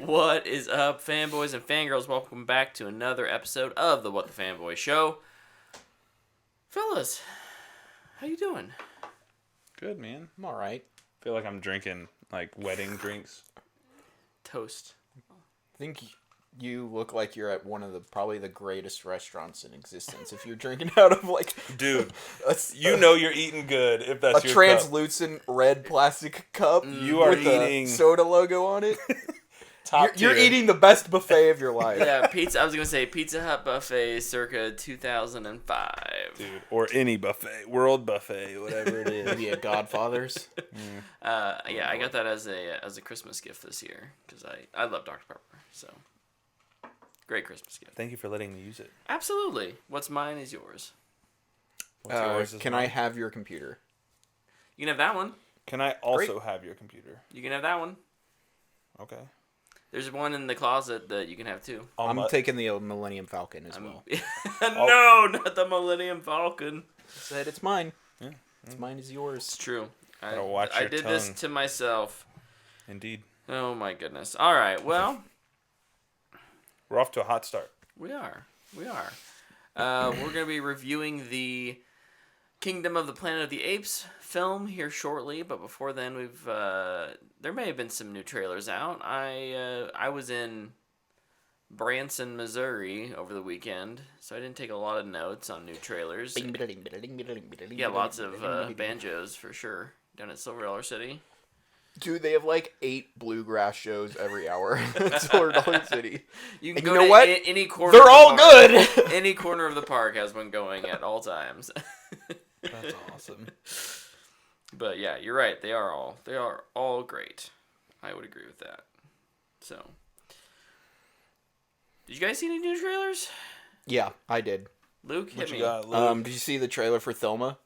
What is up, fanboys and fangirls? Welcome back to another episode of the What the Fanboy Show. Fellas, how you doing? Good, man. I'm alright. I feel like I'm drinking, like, wedding drinks. Toast. I think you look like you're at one of probably the greatest restaurants in existence if you're drinking out of, like... Dude, you know you're eating good if that's a your translucent red plastic cup You are with eating... a soda logo on it. You're tier. eating the best buffet of your life. Yeah, pizza. I was gonna say Pizza Hut buffet, circa 2005. Dude, or any buffet, world buffet, whatever it is. Maybe a Godfather's. Yeah, I got that as a Christmas gift this year because I love Dr. Pepper. So great Christmas gift. Thank you for letting me use it. Absolutely. What's mine is yours. What's yours is Can mine? I have your computer? You can have that one. Can I also have your computer? You can have that one. Okay. There's one in the closet that you can have too. I'm taking the Millennium Falcon as well. No, not the Millennium Falcon. Said it's mine. Yeah. It's mine is yours. It's true. Gotta watch I your did this tongue. to myself. Indeed. Oh my goodness. All right. Well, We're off to a hot start. we are. We're gonna be reviewing the Kingdom of the Planet of the Apes film here shortly, but before then, there may have been some new trailers out. I was in Branson, Missouri over the weekend, so I didn't take a lot of notes on new trailers. Yeah, lots of banjos for sure down at Silver Dollar City. Dude, they have like 8 bluegrass shows every hour at Silver Dollar City. You can And go you know to what? Any corner. They're of the all park. good! Any corner of the park has one going at all times. That's awesome. But yeah, you're right. They are all great. I would agree with that. So, did you guys see any new trailers? Yeah, I did. Luke, What hit you me. got, Luke? Did you see the trailer for Thelma?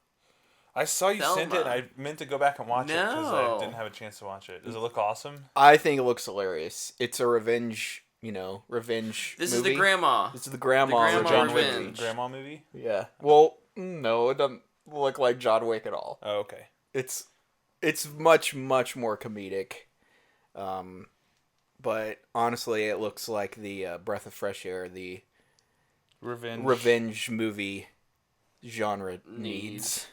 I saw you sent it, and Thelma. I meant to go back and watch it because No. I didn't have a chance to watch it. Does it look awesome? I think it looks hilarious. It's a revenge This movie. is the grandma. This is the grandma, The grandma of John Wick. revenge. Grandma movie? Yeah. Well, no, it doesn't look like John Wick at all. Oh, okay. It's much, much more comedic. But honestly, it looks like the breath of fresh air the revenge movie genre needs.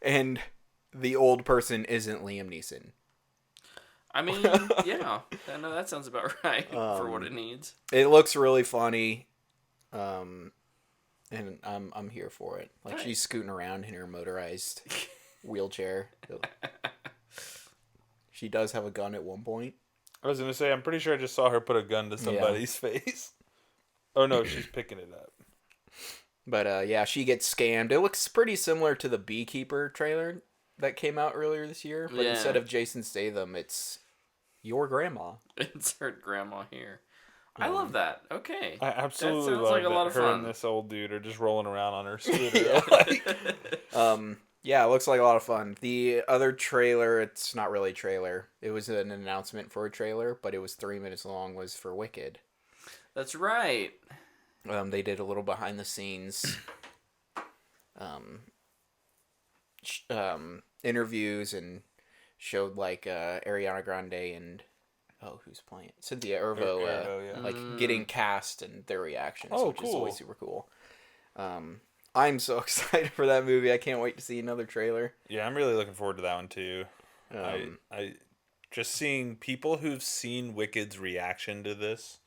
And the old person isn't Liam Neeson. I mean, yeah, no, that sounds about right for what it needs. It looks really funny. And I'm here for it. Like, Right. she's scooting around in her motorized wheelchair. She does have a gun at one point. I was going to say, I'm pretty sure I just saw her put a gun to somebody's face. Oh, no, she's picking it up. But, yeah, she gets scammed. It looks pretty similar to the Beekeeper trailer that came out earlier this year. But Yeah. instead of Jason Statham, it's your grandma. Insert grandma here. I love that. Okay. I absolutely That sounds love like a lot that of her fun. and this old dude are just rolling around on her scooter. Yeah. Yeah, it looks like a lot of fun. The other trailer, it's not really a trailer. It was an announcement for a trailer, but it was 3 minutes long, was for Wicked. That's right. They did a little behind the scenes interviews and showed like Ariana Grande and who's playing Cynthia Erivo, Erivo, yeah. getting cast and their reactions, Oh, which is cool. always super cool. I'm so excited for that movie. I can't wait to see another trailer. Yeah, I'm really looking forward to that one too. Um, I just seeing people who've seen Wicked's reaction to this,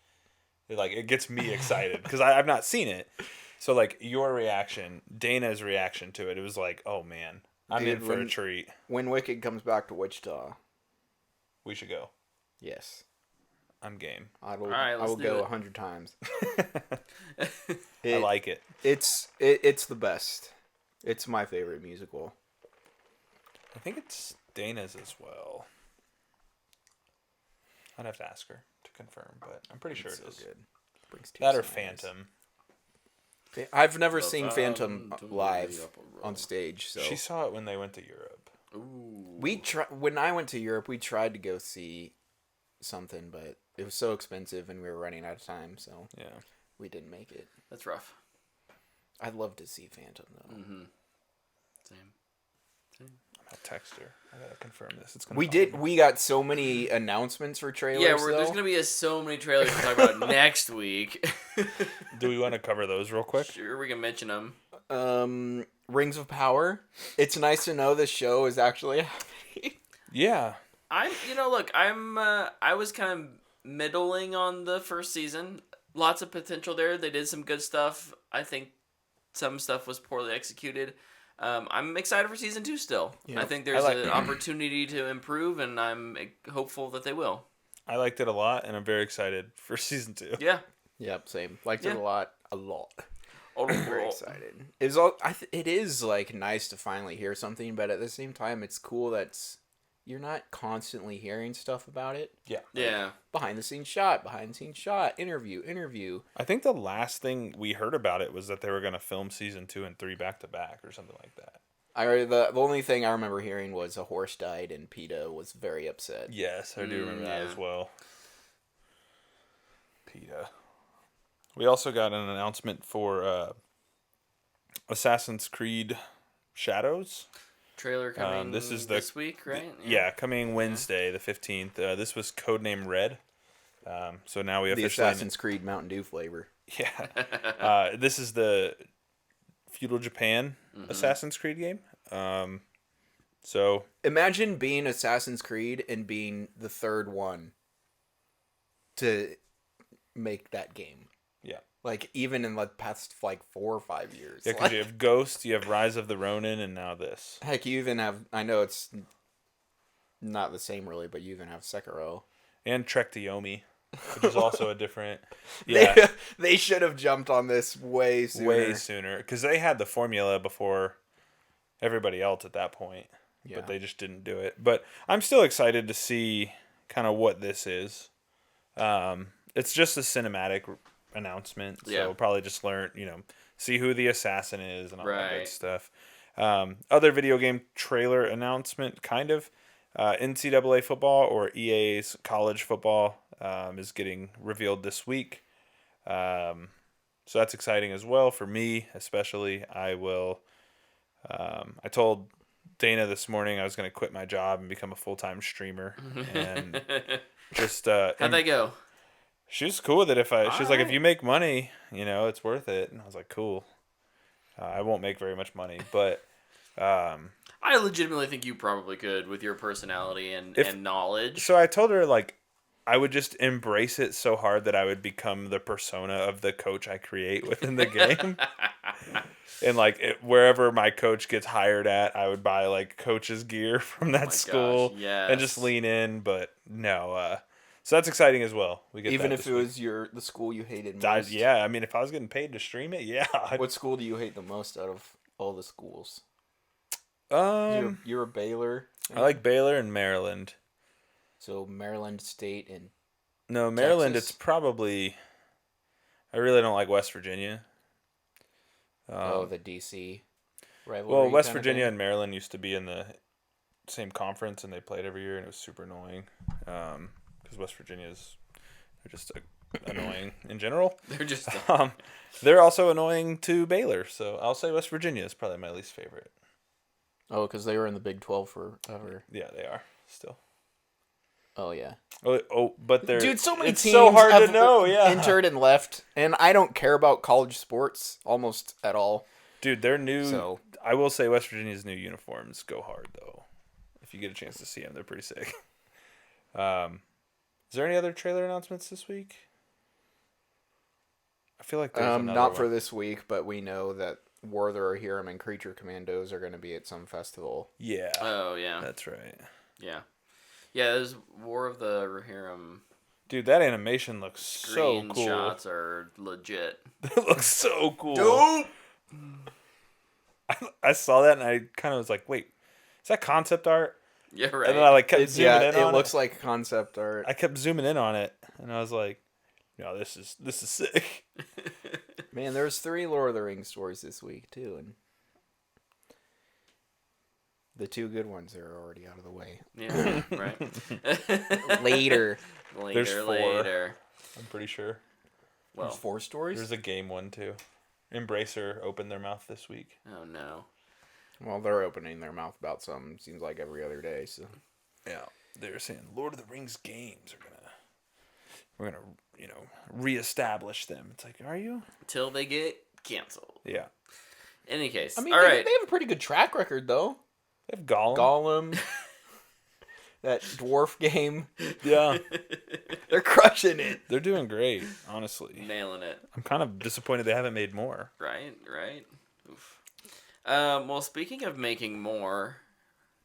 it gets me excited because I've not seen it. So like your reaction, Dana's reaction to it, it was like, oh man, I'm in for a treat. When Wicked comes back to Wichita, We should go. yes, I'm game. I will. All right, I let's will do go it. 100 times. I like it. It's the best. It's my favorite musical. I think it's Dana's as well. I'd have to ask her to confirm, but I'm pretty sure It's it so is. good. Brings That or tears to my eyes. Phantom. I've never seen Phantom live on stage, so She saw it when they went to Europe. Ooh. when I went to Europe, we tried to go see something, but it was so expensive and we were running out of time, so Yeah. we didn't make it. That's rough. I'd love to see Phantom though. Mm-hmm. Same. I'm text her. I gotta confirm this. It's gonna. We got so many announcements for trailers. Yeah, though. there's gonna be so many trailers to talk about next week. Do we want to cover those real quick? Sure, we can mention them. Rings of Power. It's nice to know this show is actually happening. Yeah. I was kind of middling on the first season. Lots of potential there. They did some good stuff. I think some stuff was poorly executed. I'm excited for season 2 still. Yeah. I think there's an opportunity to improve, and I'm hopeful that they will. I liked it a lot, and I'm very excited for season 2. Yeah. Yep, same. Liked it a lot. Oh, Very excited. It is like nice to finally hear something, but at the same time, it's cool that you're not constantly hearing stuff about it. Yeah. Yeah. Behind the scenes shot, interview. I think the last thing we heard about it was that they were going to film season 2 and 3 back to back or something like that. The only thing I remember hearing was a horse died and PETA was very upset. Yes, I do remember that yeah. as well. PETA. We also got an announcement for Assassin's Creed Shadows. Trailer coming this week, right? Yeah, coming Wednesday, the 15th. This was codename Red. So now we The officially... Assassin's Creed Mountain Dew flavor. Yeah. This is the feudal Japan Assassin's Creed game. So Imagine being Assassin's Creed and being the third one to make that game. yeah. Like, even in the past, 4 or 5 years. Yeah, because you have Ghost, you have Rise of the Ronin, and now this. Heck, you even have... I know it's not the same, really, but you even have Sekiro. And Trek to Yomi, which is also a different... Yeah, They should have jumped on this way sooner. way sooner. Because they had the formula before everybody else at that point. Yeah. But they just didn't do it. But I'm still excited to see kind of what this is. It's just a cinematic announcement. So we'll probably just learn, see who the assassin is and all that good stuff. Other video game trailer announcement, kind of. NCAA football, or EA's college football, is getting revealed this week. So that's exciting as well for me, especially. I told Dana this morning I was going to quit my job and become a full-time streamer. And just... How'd that go? She was cool with it. She's like, if you make money, it's worth it. And I was like, cool. I won't make very much money, but I legitimately think you probably could with your personality and knowledge. So I told her, like, I would just embrace it so hard that I would become the persona of the coach I create within the game. And, like, wherever my coach gets hired at, I would buy, like, coach's gear from that school. Gosh, yes. And just lean in. But no, so that's exciting as well. We get Even that if it week. was the school you hated most. Yeah, I mean, if I was getting paid to stream it, yeah. What school do you hate the most out of all the schools? You're a Baylor. I like Baylor and Maryland. So Maryland State and No, Maryland. Texas? It's probably. I really don't like West Virginia. the DC rivalry. Well, West kind of Virginia thing? and Maryland used to be in the same conference, and they played every year, and it was super annoying. Because West Virginia's they're just annoying in general. They're just They're also annoying to Baylor, so I'll say West Virginia is probably my least favorite. Oh, because they were in the Big 12 forever. Yeah, they are still. Oh yeah. But they're Dude, so many it's teams so hard have to know. Yeah, entered and left, and I don't care about college sports almost at all. dude, they're new. So I will say West Virginia's new uniforms go hard though. If you get a chance to see them, they're pretty sick. Is there any other trailer announcements this week? I feel like there's another not one. for this week, but we know that Werther, Hiram, and Creature Commandos are going to be at some festival. Yeah. Oh yeah. That's right. Yeah. Yeah, there's War of the Rohirrim. Dude, that animation looks so cool. Screenshots are legit. It looks so cool. Dope! I saw that and I kind of was like, wait, is that concept art? Yeah, right. And then I kept zooming in on it looks like concept art. I kept zooming in on it and I was like, no, this is sick. Man, there's 3 Lord of the Rings stories this week too, and the 2 good ones are already out of the way. Yeah, right. Later. There's 4. Later. I'm pretty sure. Well, There's 4 stories? There's a game one too. Embracer opened their mouth this week. oh no. Well, they're opening their mouth about something. Seems like every other day. So Yeah, they're saying Lord of the Rings games we're gonna reestablish them. It's like, are you? Till they get canceled. Yeah. In any case, I mean, all they right. have a pretty good track record though. They have Gollum. Gollum, that dwarf game. Yeah. They're crushing it. They're doing great, honestly. Nailing it. I'm kind of disappointed they haven't made more. Right. Oof. Well, speaking of making more,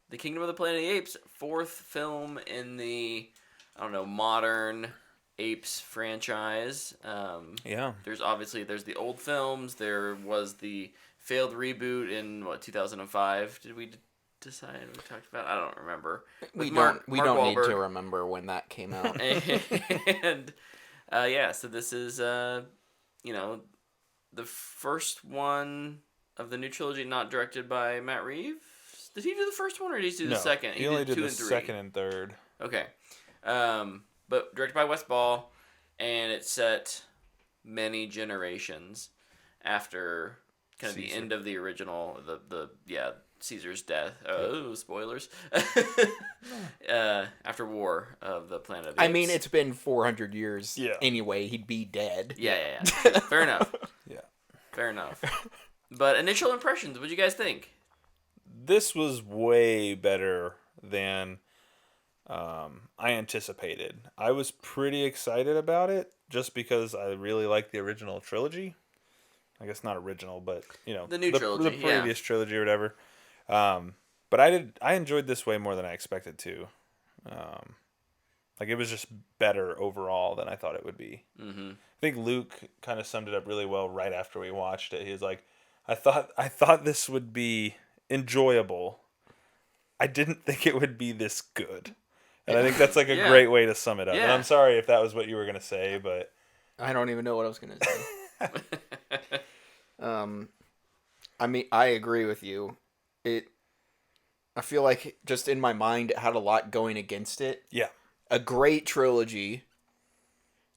The Kingdom of the Planet of the Apes, fourth film in the, modern Apes franchise. Yeah. There's the old films. There was the failed reboot in 2005. Did we decide we talked about? I don't remember. We Mark don't need Wahlberg. to remember when that came out. And so this is the first one of the new trilogy, not directed by Matt Reeves. Did he do the first one, or did he do the second? He only did two the and three. second and third. Okay, but directed by Wes Ball, and it set many generations after kind of the end of the original, Caesar's death. Oh, spoilers. After War of the Planet of the Apes. I mean, it's been 400 years. Yeah. Anyway, he'd be dead. Yeah. Fair enough. Yeah. Fair enough. But initial impressions, what'd you guys think? This was way better than I anticipated. I was pretty excited about it just because I really like the original trilogy. I guess not original, but the new trilogy, the previous trilogy or whatever. But I enjoyed this way more than I expected to. It was just better overall than I thought it would be. Mm-hmm. I think Luke kind of summed it up really well right after we watched it. He was like, I thought this would be enjoyable. I didn't think it would be this good. And I think that's like a great way to sum it up. Yeah. And I'm sorry if that was what you were going to say, but I don't even know what I was going to say. I mean, I agree with you. I feel like just in my mind, it had a lot going against it. Yeah. A great trilogy.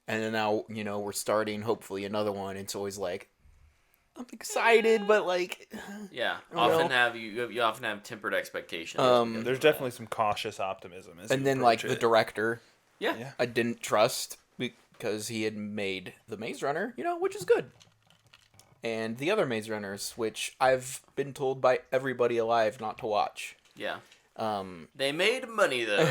And then now, we're starting hopefully another one. It's always like, I'm excited, but like, yeah, you often have tempered expectations. There's definitely some cautious optimism. And then like the director, yeah, I didn't trust because he had made the Maze Runner, which is good, and the other Maze Runners, which I've been told by everybody alive not to watch. Yeah. They made money though,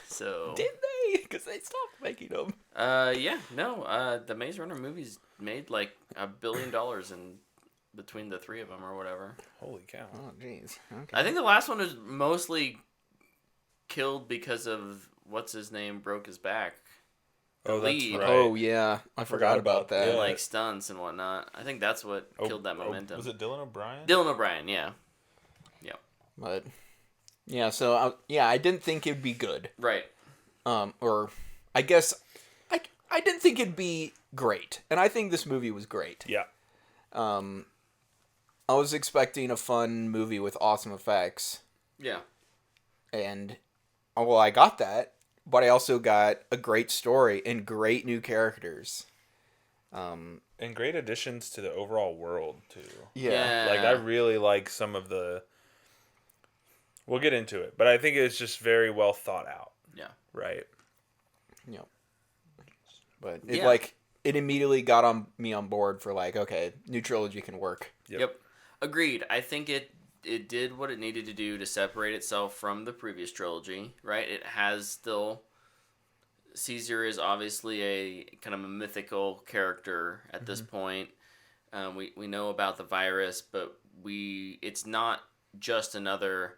so did they? Because they stopped making them. The Maze Runner movies made like $1 billion in between the three of them or whatever. Holy cow! Oh jeez. Okay. I think the last one was mostly killed because of what's his name broke his back. The lead. That's right. Oh yeah, I forgot about that. And like stunts and whatnot. I think that's what killed that momentum. Was it Dylan O'Brien? Dylan O'Brien, yeah. But yeah, so I didn't think it'd be good. Right. Or I guess I didn't think it'd be great, and I think this movie was great. Yeah. I was expecting a fun movie with awesome effects. Yeah. And I got that, but I also got a great story and great new characters. And great additions to the overall world too. Yeah. Like I really like some of the. We'll get into it, but I think it's just very well thought out. Yeah. Right. Yep. But it immediately got me on board for like, okay, new trilogy can work. Yep. Agreed. I think it did what it needed to do to separate itself from the previous trilogy, right? It has still... Caesar is obviously a kind of a mythical character at this point. We know about the virus, but it's not just another...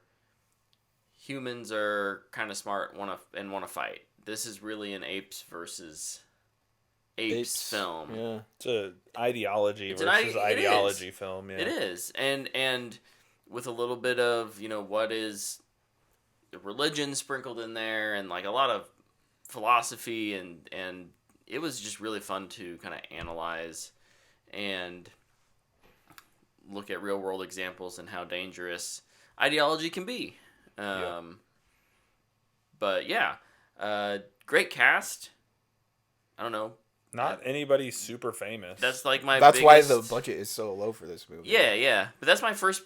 Humans are kind of smart want to fight. This is really an apes versus apes film. Yeah. It's an ideology versus ideology film. Yeah. It is. And with a little bit of, what is religion sprinkled in there and like a lot of philosophy and it was just really fun to kind of analyze and look at real world examples and how dangerous ideology can be. But yeah, great cast. I don't know, Not anybody super famous. That's like my. That's biggest... why the budget is so low for this movie. Yeah. But that's my first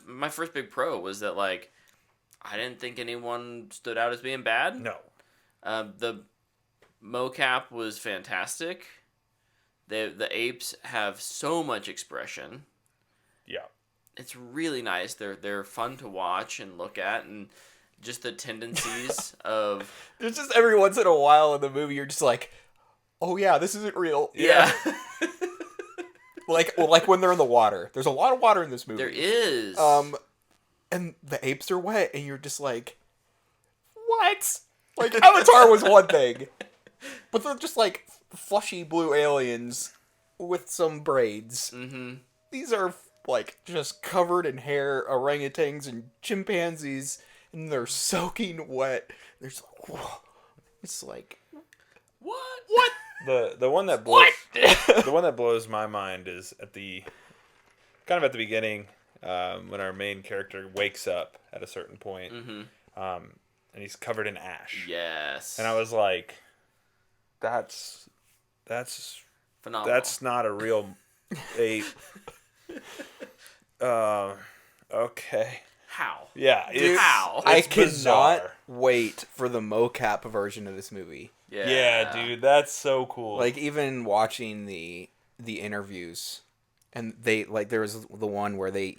big pro was that like, I didn't think anyone stood out as being bad. No. The mocap was fantastic. The apes have so much expression. Yeah. It's really nice. They're fun to watch and look at, and just the tendencies of. There's just every once in a while in the movie you're just like, oh yeah, this isn't real. Yeah. like when they're in the water. There's a lot of water in this movie. There is. And the apes are wet, and you're just like, what? Like, Avatar was one thing. But they're just like flushy blue aliens with some braids. Mm-hmm. These are like just covered in hair orangutans and chimpanzees, and they're soaking wet. There's like, whoa. It's like, What? The one that blows the one that blows my mind is at the beginning, when our main character wakes up at a certain point, and he's covered in ash. Yes. And I was like, that's phenomenal. That's not a real ape. Okay. How? Yeah. How? I It's cannot bizarre. wait for the mocap version of this movie. Yeah, dude, that's so cool. Like, even watching the interviews, and they, like, there was the one where they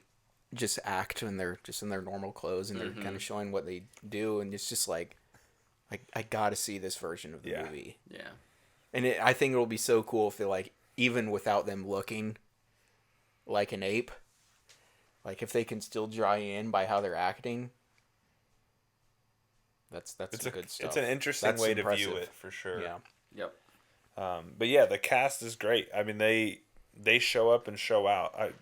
just act and they're just in their normal clothes and they're kind of showing what they do, and it's just like I gotta see this version of the movie. Yeah. And I think it'll be so cool if they, like, even without them looking like an ape, like, if they can still draw you in by how they're acting. That's some good stuff. It's an interesting way to view it, for sure. Yeah. Yep. But yeah, the cast is great. I mean, they show up and show out.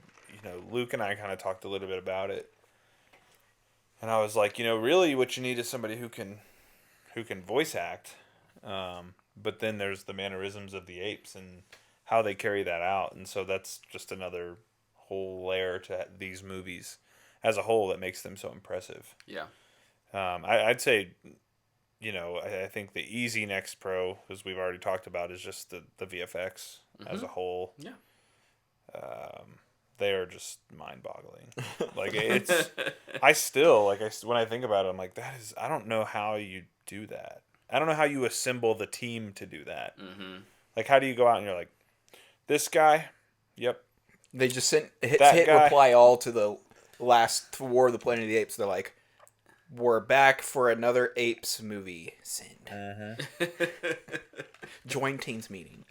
Luke and I kind of talked a little bit about it, and I was like, really, what you need is somebody who can voice act. But then there's the mannerisms of the apes and how they carry that out, and so that's just another whole layer to these movies as a whole that makes them so impressive. Yeah. I'd say, I think the easy next pro, as we've already talked about, is just the VFX as a whole. Yeah. They are just mind-boggling. Like, it's, I still, when I think about it, I'm like, I don't know how you do that. I don't know how you assemble the team to do that. Mm-hmm. Like, how do you go out and you're like, this guy, yep. They just hit reply all to the last War of the Planet of the Apes. They're like, we're back for another Apes movie. Send. Join teams meeting.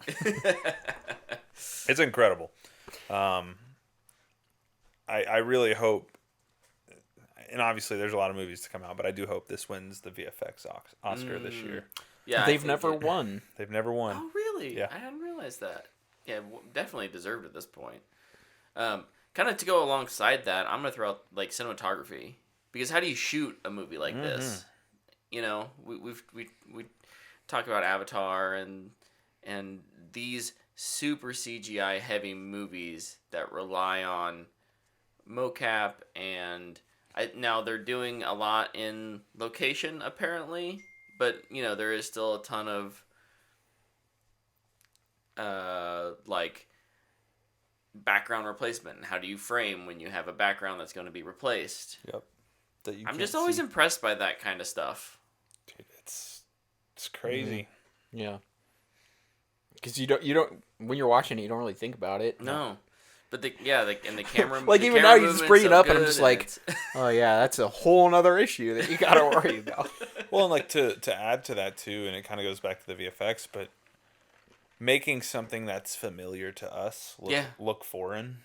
It's incredible. I really hope, and obviously there's a lot of movies to come out, but I do hope this wins the VFX Oscar this year. Yeah. They've never won. They've never won. Oh, really? Yeah. I hadn't realized that. Yeah, definitely deserved at this point. Kind of to go alongside that, I'm gonna throw out like cinematography, because how do you shoot a movie like this? We talk about Avatar and these super CGI heavy movies that rely on mocap, and now they're doing a lot in location apparently, but there is still a ton of like background replacement. How do you frame when you have a background that's going to be replaced? Yep. I'm just always impressed by that kind of stuff. Dude, it's crazy. Mm-hmm. Yeah. Because you don't when you're watching it, you don't really think about it. No. But and the camera, like, the even camera now you just bring it so up and I'm good, just like, oh yeah, that's a whole nother issue that you gotta worry about. Well, and like to add to that too, and it kind of goes back to the VFX, but making something that's familiar to us look foreign,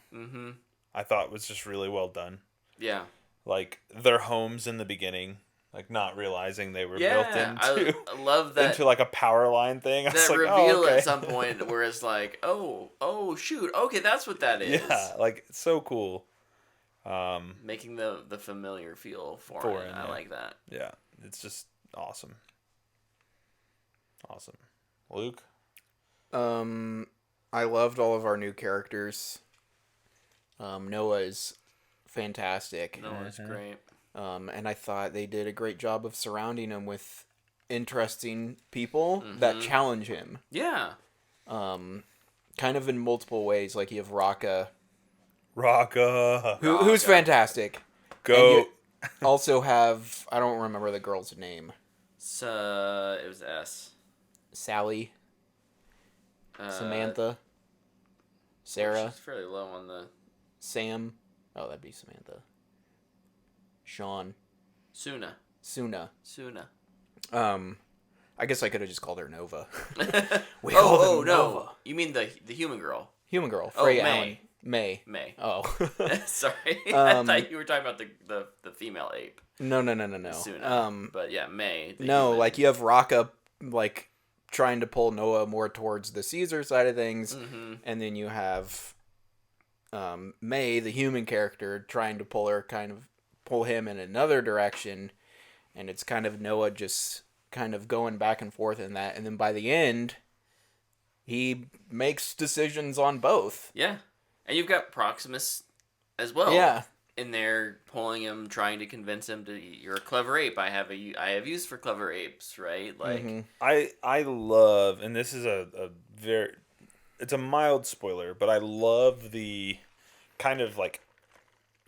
I thought was just really well done. Yeah. Like their homes in the beginning, like not realizing they were built into. I love that. Into like a power line thing. I was that like, reveal okay. at some point where it's like, oh shoot, okay, that's what that is. Yeah, like it's so cool. Making the familiar feel foreign. I like that. Yeah, it's just awesome. Awesome. Luke? I loved all of our new characters. Noah is fantastic. Noah's great. And I thought they did a great job of surrounding him with interesting people that challenge him. Yeah. kind of in multiple ways. Like, you have Raka, Raka. who's fantastic. Go. And you also have, I don't remember the girl's name. So, it was S. Sally. Samantha. Sarah. She's fairly low on the... Sam. Oh, that'd be Samantha. Sean. Suna. I guess I could have just called her Nova. No. Nova. You mean the human girl? Human girl. Oh, Freya May. Allen. May. Oh. Sorry. I thought you were talking about the female ape. No. Suna. But yeah, May. No, human. like, you have Raka, like, trying to pull Noah more towards the Caesar side of things. Mm-hmm. And then you have May, the human character, trying to pull him in another direction. And it's kind of Noah just kind of going back and forth in that. And then by the end, he makes decisions on both. Yeah. And you've got Proximus as well. Yeah. In there, pulling him, trying to convince him to, you're a clever ape. I have use for clever apes, right? Like, I love, and this is it's a mild spoiler, but I love the kind of like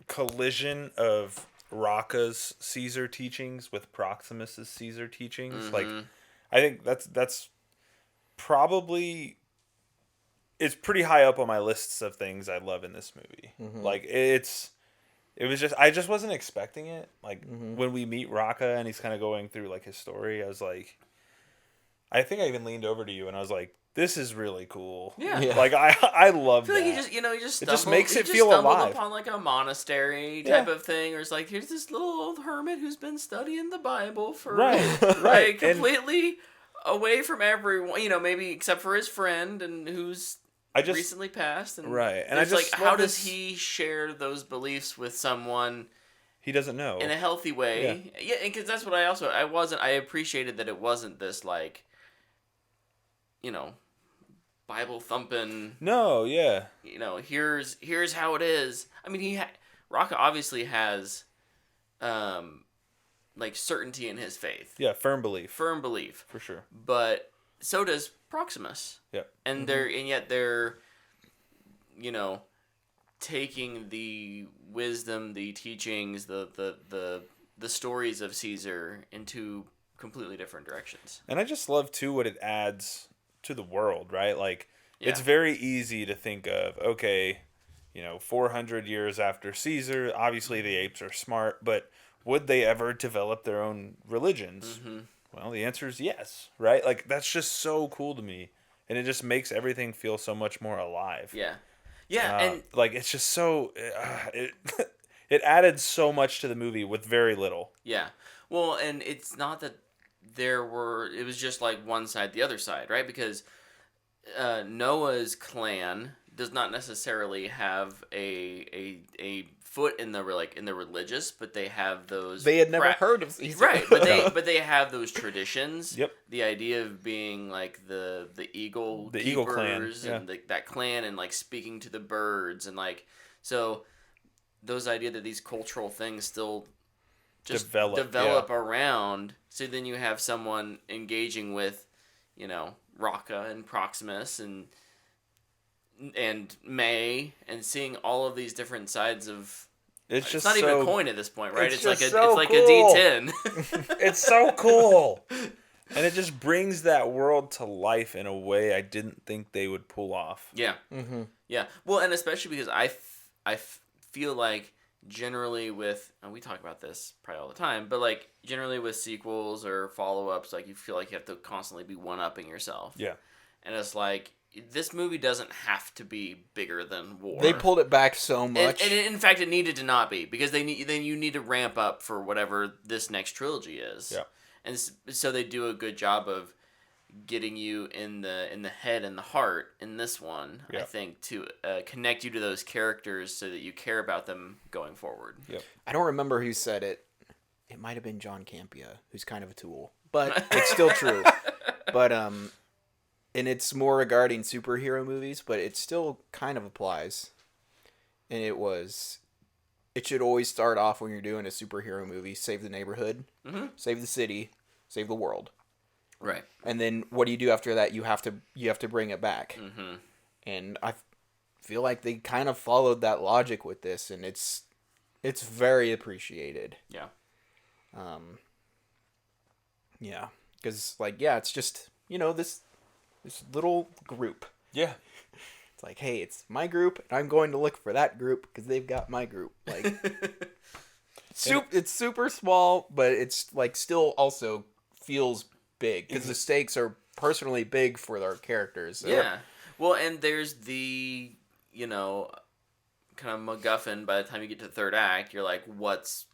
collision of Raka's Caesar teachings with Proximus's Caesar teachings. Like, I think that's probably, it's pretty high up on my lists of things I love in this movie. Like, I just wasn't expecting it. Like, when we meet Raka and he's kind of going through like his story, I was like, I think I even leaned over to you and I was like, this is really cool. Yeah. Like, I love that. I feel like he just makes it he feel stumbled alive. upon like a monastery type of thing, or it's like, here's this little old hermit who's been studying the Bible for right, completely away from everyone, maybe except for his friend and who's recently passed, and and it's like, how does this... he share those beliefs with someone he doesn't know in a healthy way? Yeah, because that's what I appreciated that it wasn't this like, Bible thumping. No, yeah. Here's how it is. I mean, Raka obviously has, like, certainty in his faith. Yeah, firm belief For sure. But so does Proximus. Yeah. And yet they're, taking the wisdom, the teachings, the stories of Caesar into completely different directions. And I just love too what it adds to the world, right? Like, it's very easy to think of, okay, 400 years after Caesar, obviously the apes are smart, but would they ever develop their own religions? Well, the answer is yes, right? Like, that's just so cool to me. And it just makes everything feel so much more alive. Yeah. Yeah, and like, it's just so it added so much to the movie with very little. Yeah. Well, and it's not that it was just like one side, the other side, right? Because Noah's clan does not necessarily have a foot in the religious, but they have those. They had never heard of Caesar. Right, but they have those traditions. Yep. The idea of being like the eagle keepers, eagle clan, and that clan, and like speaking to the birds, and like, so those idea that these cultural things still just develop around. So then you have someone engaging with, Raka and Proximus and May, and seeing all of these different sides of. It's not even a coin at this point, right? It's like a D10. It's so cool, and it just brings that world to life in a way I didn't think they would pull off. Yeah, yeah. Well, and especially because I feel like generally with, and we talk about this probably all the time, but like generally with sequels or follow-ups, like you feel like you have to constantly be one-upping yourself. Yeah, and it's like, this movie doesn't have to be bigger than war. They pulled it back so much, and in fact, it needed to not be, because then you need to ramp up for whatever this next trilogy is. Yeah, and so they do a good job of getting you in the head and the heart in this one. I think to connect you to those characters so that you care about them going forward. Yep. I don't remember who said it. It might have been John Campia, who's kind of a tool, but it's still true. But and it's more regarding superhero movies, but it still kind of applies. And it should always start off when you're doing a superhero movie: save the neighborhood, save the city, save the world. Right. And then what do you do after that? You have to bring it back. And I feel like they kind of followed that logic with this, and it's very appreciated. Yeah. Yeah, because it's just this little group. Yeah. It's like, hey, it's my group, and I'm going to look for that group because they've got my group. Like, it's super small, but it's like still also feels big because the stakes are personally big for their characters. So. Yeah. Well, and there's the, kind of MacGuffin. By the time you get to the third act, you're like, what's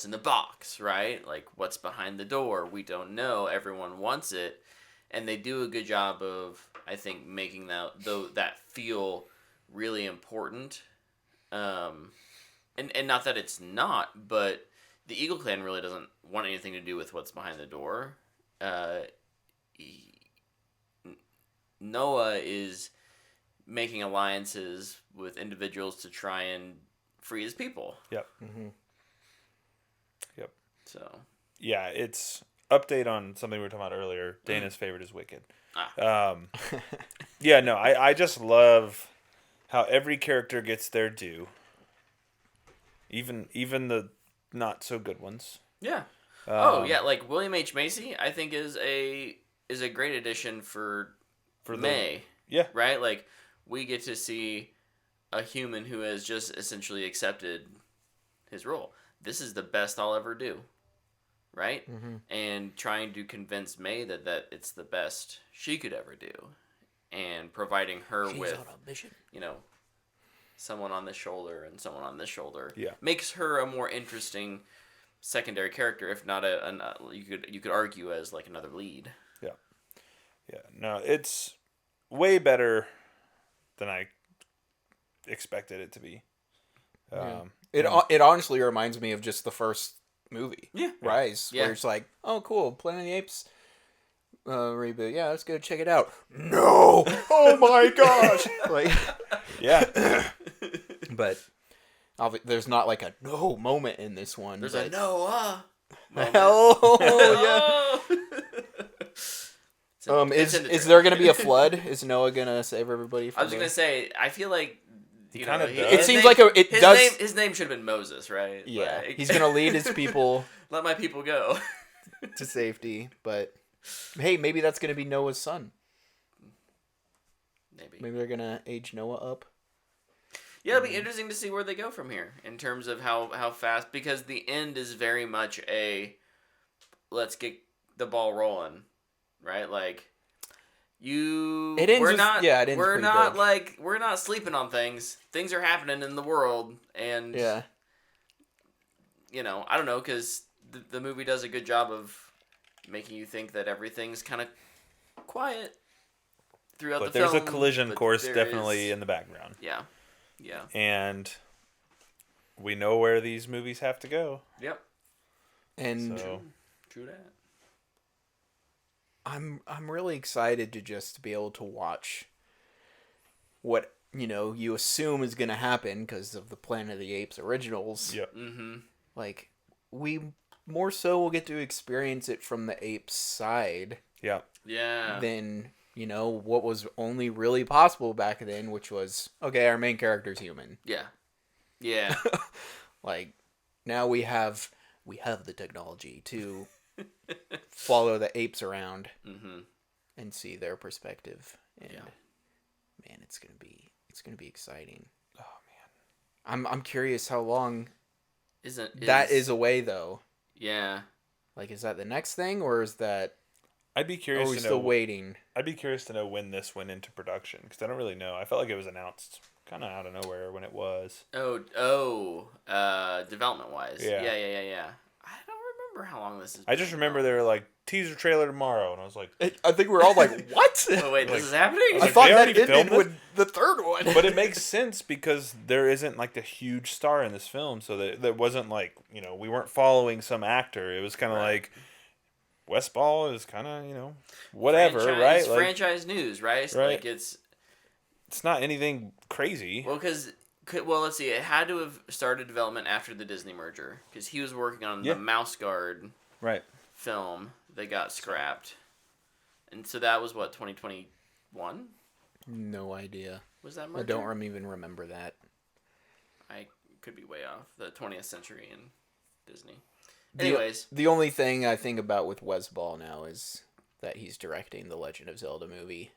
in the box, right? Like, what's behind the door? We don't know. Everyone wants it. And they do a good job of, I think, making that feel really important. And not that it's not, but the Eagle Clan really doesn't want anything to do with what's behind the door. Noah is making alliances with individuals to try and free his people. Yep. Mm-hmm. Yep. So. Yeah, it's update on something we were talking about earlier. Dana's favorite is Wicked. Yeah, no, I just love how every character gets their due. Even the not so good ones. Yeah. Like William H. Macy, I think is a great addition for May. Yeah. Right? Like, we get to see a human who has just essentially accepted his role. This is the best I'll ever do. Right? Mm-hmm. And trying to convince May that it's the best she could ever do. And providing her She's with, on a mission. someone on this shoulder and someone on this shoulder. Yeah. Makes her a more interesting secondary character, if not you could argue as like another lead. Yeah. Yeah. No, it's way better than I expected it to be. It honestly reminds me of just the first movie. Yeah. Rise. Yeah. Where it's like, oh cool, Planet of the Apes reboot. Yeah, let's go check it out. No! Oh my gosh! Like, yeah. But there's not like a no moment in this one. There's a Noah moment. Oh yeah. Is there gonna be a flood? Is Noah gonna save everybody? I was gonna say, I feel like kind of does. It seems like his name should have been Moses, right? Yeah, like, he's gonna lead his people let my people go to safety. But hey, maybe that's gonna be Noah's son. Maybe they're gonna age Noah up. Yeah, it'll be interesting to see where they go from here in terms of how fast, because the end is very much a let's get the ball rolling, right? Like we're not sleeping on things. Things are happening in the world, and yeah, I don't know, because the movie does a good job of making you think that everything's kind of quiet throughout the film. But there's a collision course definitely in the background. Yeah. Yeah. And we know where these movies have to go. Yep. And true that. I'm really excited to just be able to watch what you assume is going to happen because of the Planet of the Apes originals. Yep. Mm-hmm. Like, we more so will get to experience it from the apes' side. Yeah. Yeah. Than what was only really possible back then, which was, okay, our main character's human. Yeah. Yeah. Like, now we have the technology to follow the apes around and see their perspective. And man, it's gonna be exciting. Oh man, I'm curious how long that is away though. Yeah. Like, is that the next thing, or is that? I'd be curious. Are we still waiting? I'd be curious to know when this went into production, because I don't really know. I felt like it was announced kind of out of nowhere when it was. Development wise. Yeah. Yeah. I don't remember how long this is. I just remember they were like, teaser trailer tomorrow, and I was like, I think we're all like, what? Oh wait, this is happening? I thought that ended with the third one. But it makes sense because there isn't like the huge star in this film, so that wasn't like, we weren't following some actor. It was kind of like West Ball is kind of, whatever, right? It's franchise news, right? Right. Like it's not anything crazy. Well, let's see. It had to have started development after the Disney merger, because he was working on the Mouse Guard film that got scrapped, and so that was what, 2021. No idea. Was that merger? I don't even remember that. I could be way off. The 20th century in Disney. Anyways. The only thing I think about with Wes Ball now is that he's directing the Legend of Zelda movie,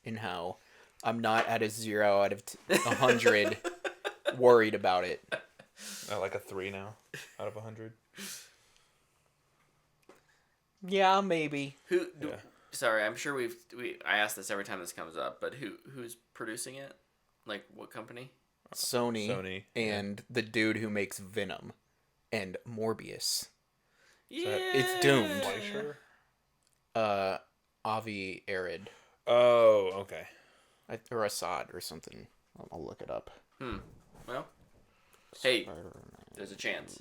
and how I'm not at a 0 out of 100 worried about it. Like a 3 now out of 100. Yeah, maybe. Sorry, I'm sure I ask this every time this comes up, but who's producing it? Like what company? Sony and the dude who makes Venom and Morbius. Yeah, it's doomed. Fleischer? Avi Arad. Oh, okay. Or Assad or something. I'll look it up. Well, hey, there's a chance.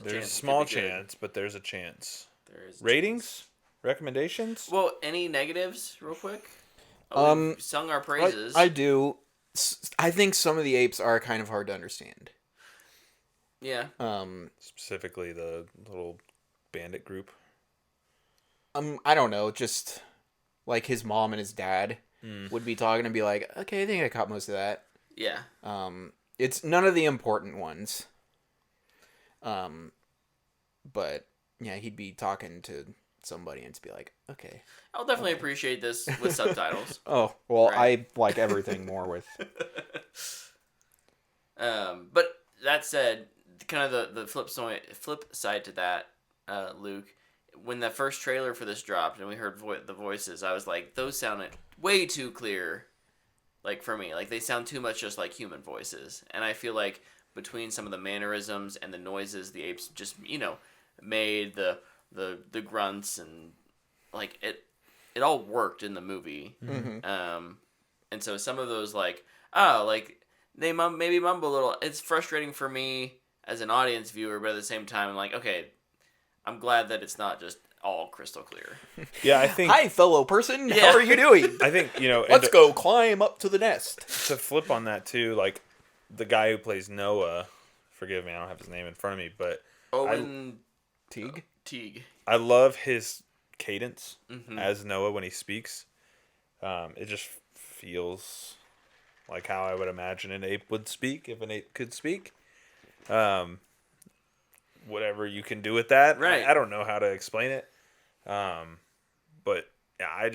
There's a small chance, but there's a chance. There's ratings? Recommendations? Well, any negatives, real quick? We've sung our praises. I do. I think some of the apes are kind of hard to understand. Yeah. Specifically the little bandit group. I don't know. Just like his mom and his dad would be talking and be like, "Okay, I think I caught most of that." Yeah. It's none of the important ones. But yeah, he'd be talking to somebody and just be like, "Okay." I'll definitely appreciate this with subtitles. Oh, well, Right. I like everything more with. But that said, kind of the flip side to that, Luke, when the first trailer for this dropped and we heard the voices, I was like, those sounded way too clear. Like for me, like they sound too much just like human voices, and I feel like between some of the mannerisms and the noises, the apes just made the grunts and like it all worked in the movie. Mm-hmm. And so some of those like they maybe mumble a little. It's frustrating for me as an audience viewer, but at the same time, I'm like, okay, I'm glad that it's not just all crystal clear. Yeah, I think. Hi, fellow person. How are you doing? I think Let's go climb up to the nest. To flip on that too, like the guy who plays Noah. Forgive me, I don't have his name in front of me, but Owen Teague. I love his cadence as Noah when he speaks. It just feels like how I would imagine an ape would speak if an ape could speak. Whatever you can do with that, right? I don't know how to explain it. But yeah, I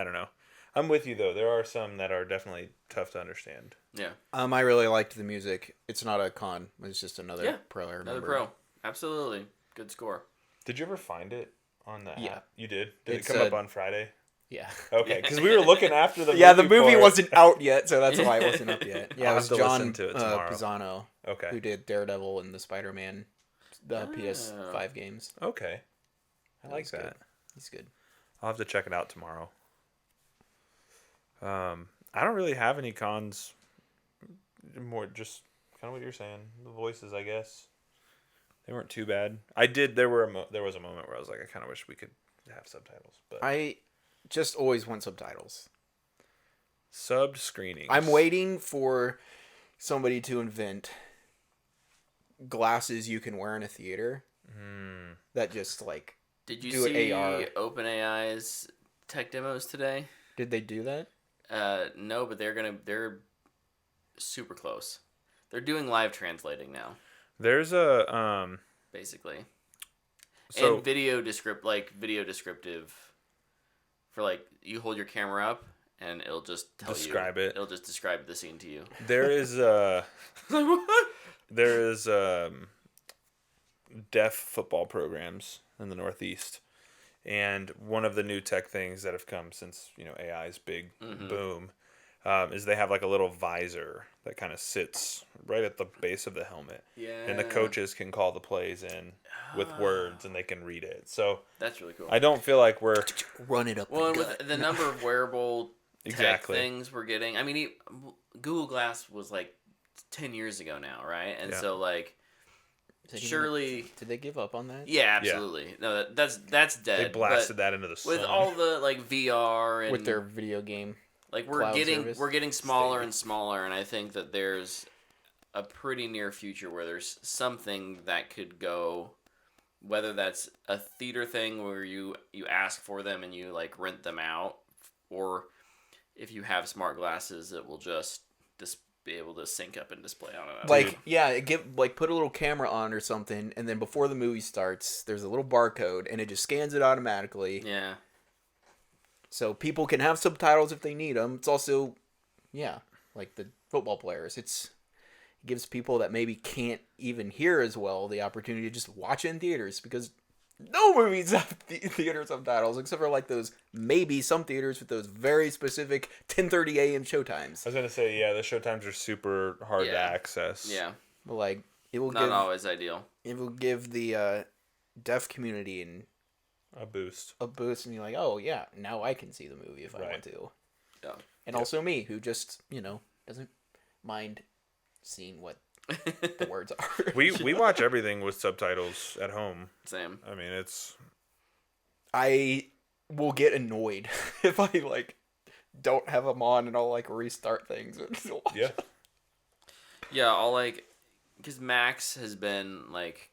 don't know. I'm with you though. There are some that are definitely tough to understand. Yeah. I really liked the music. It's not a con. It's just another pro. I remember. Another pro. Absolutely. Good score. Did you ever find it on the Yeah. app? You did? Did It's it come up on Friday? Yeah. Okay, because we were looking after the movie. Yeah, the movie for it. wasn't out yet, so that's why it wasn't up yet. Yeah, I'll it was have to John listen to it tomorrow. Pisano Okay. who did Daredevil and the Spider-Man, the PS5 games. Okay. I like was that. good. He's good. I'll have to check it out tomorrow. I don't really have any cons. More just kind of what you're saying. The voices, I guess. They weren't too bad. I did. There was a moment where I was like, I kind of wish we could have subtitles. But I just always want subtitles. Subbed screenings. I'm waiting for somebody to invent glasses you can wear in a theater that just like Did you do see AR. OpenAI's tech demos today? Did they do that? No, but they're super close. They're doing live translating now, There's a basically. So And video descriptive for like you hold your camera up and it'll just Describe it. It'll just describe the scene to you. there is deaf football programs in the Northeast, and one of the new tech things that have come since AI's big boom is they have like a little visor that kind of sits right at the base of the helmet, and the coaches can call the plays in with words and they can read it. So that's really cool. I don't feel like we're Run it up. Well, and with the number of wearable tech Exactly. things we're getting, I mean, Google Glass was like 10 years ago now, right? And so like, surely, Did they give up on that? yeah, absolutely. No, that's dead. they blasted but that into the sun. with all the like VR and With their video game. like cloud service. we're getting smaller and smaller, and I think that there's a pretty near future where there's something that could go, whether that's a theater thing where you ask for them and you like rent them out, or if you have smart glasses, it will just be able to sync up and display on it. Like, yeah, put a little camera on or something, and then before the movie starts, there's a little barcode, and it just scans it automatically. Yeah. So people can have subtitles if they need them. It's also, like the football players. It gives people that maybe can't even hear as well the opportunity to just watch it in theaters, because no movies have theater subtitles except for like those, maybe some theaters with those very specific 10:30 a.m. showtimes. I was gonna say, yeah, the showtimes are super hard to access. Yeah. But like, it will not always ideal. It will give the deaf community a boost, and you're like, oh yeah, now I can see the movie if I want to. Yeah. And also me, who just doesn't mind seeing what the words are. We watch everything with subtitles at home. Same. I mean, I will get annoyed if I like don't have them on, and I'll like restart things. Yeah. Yeah, I'll like, because Max has been like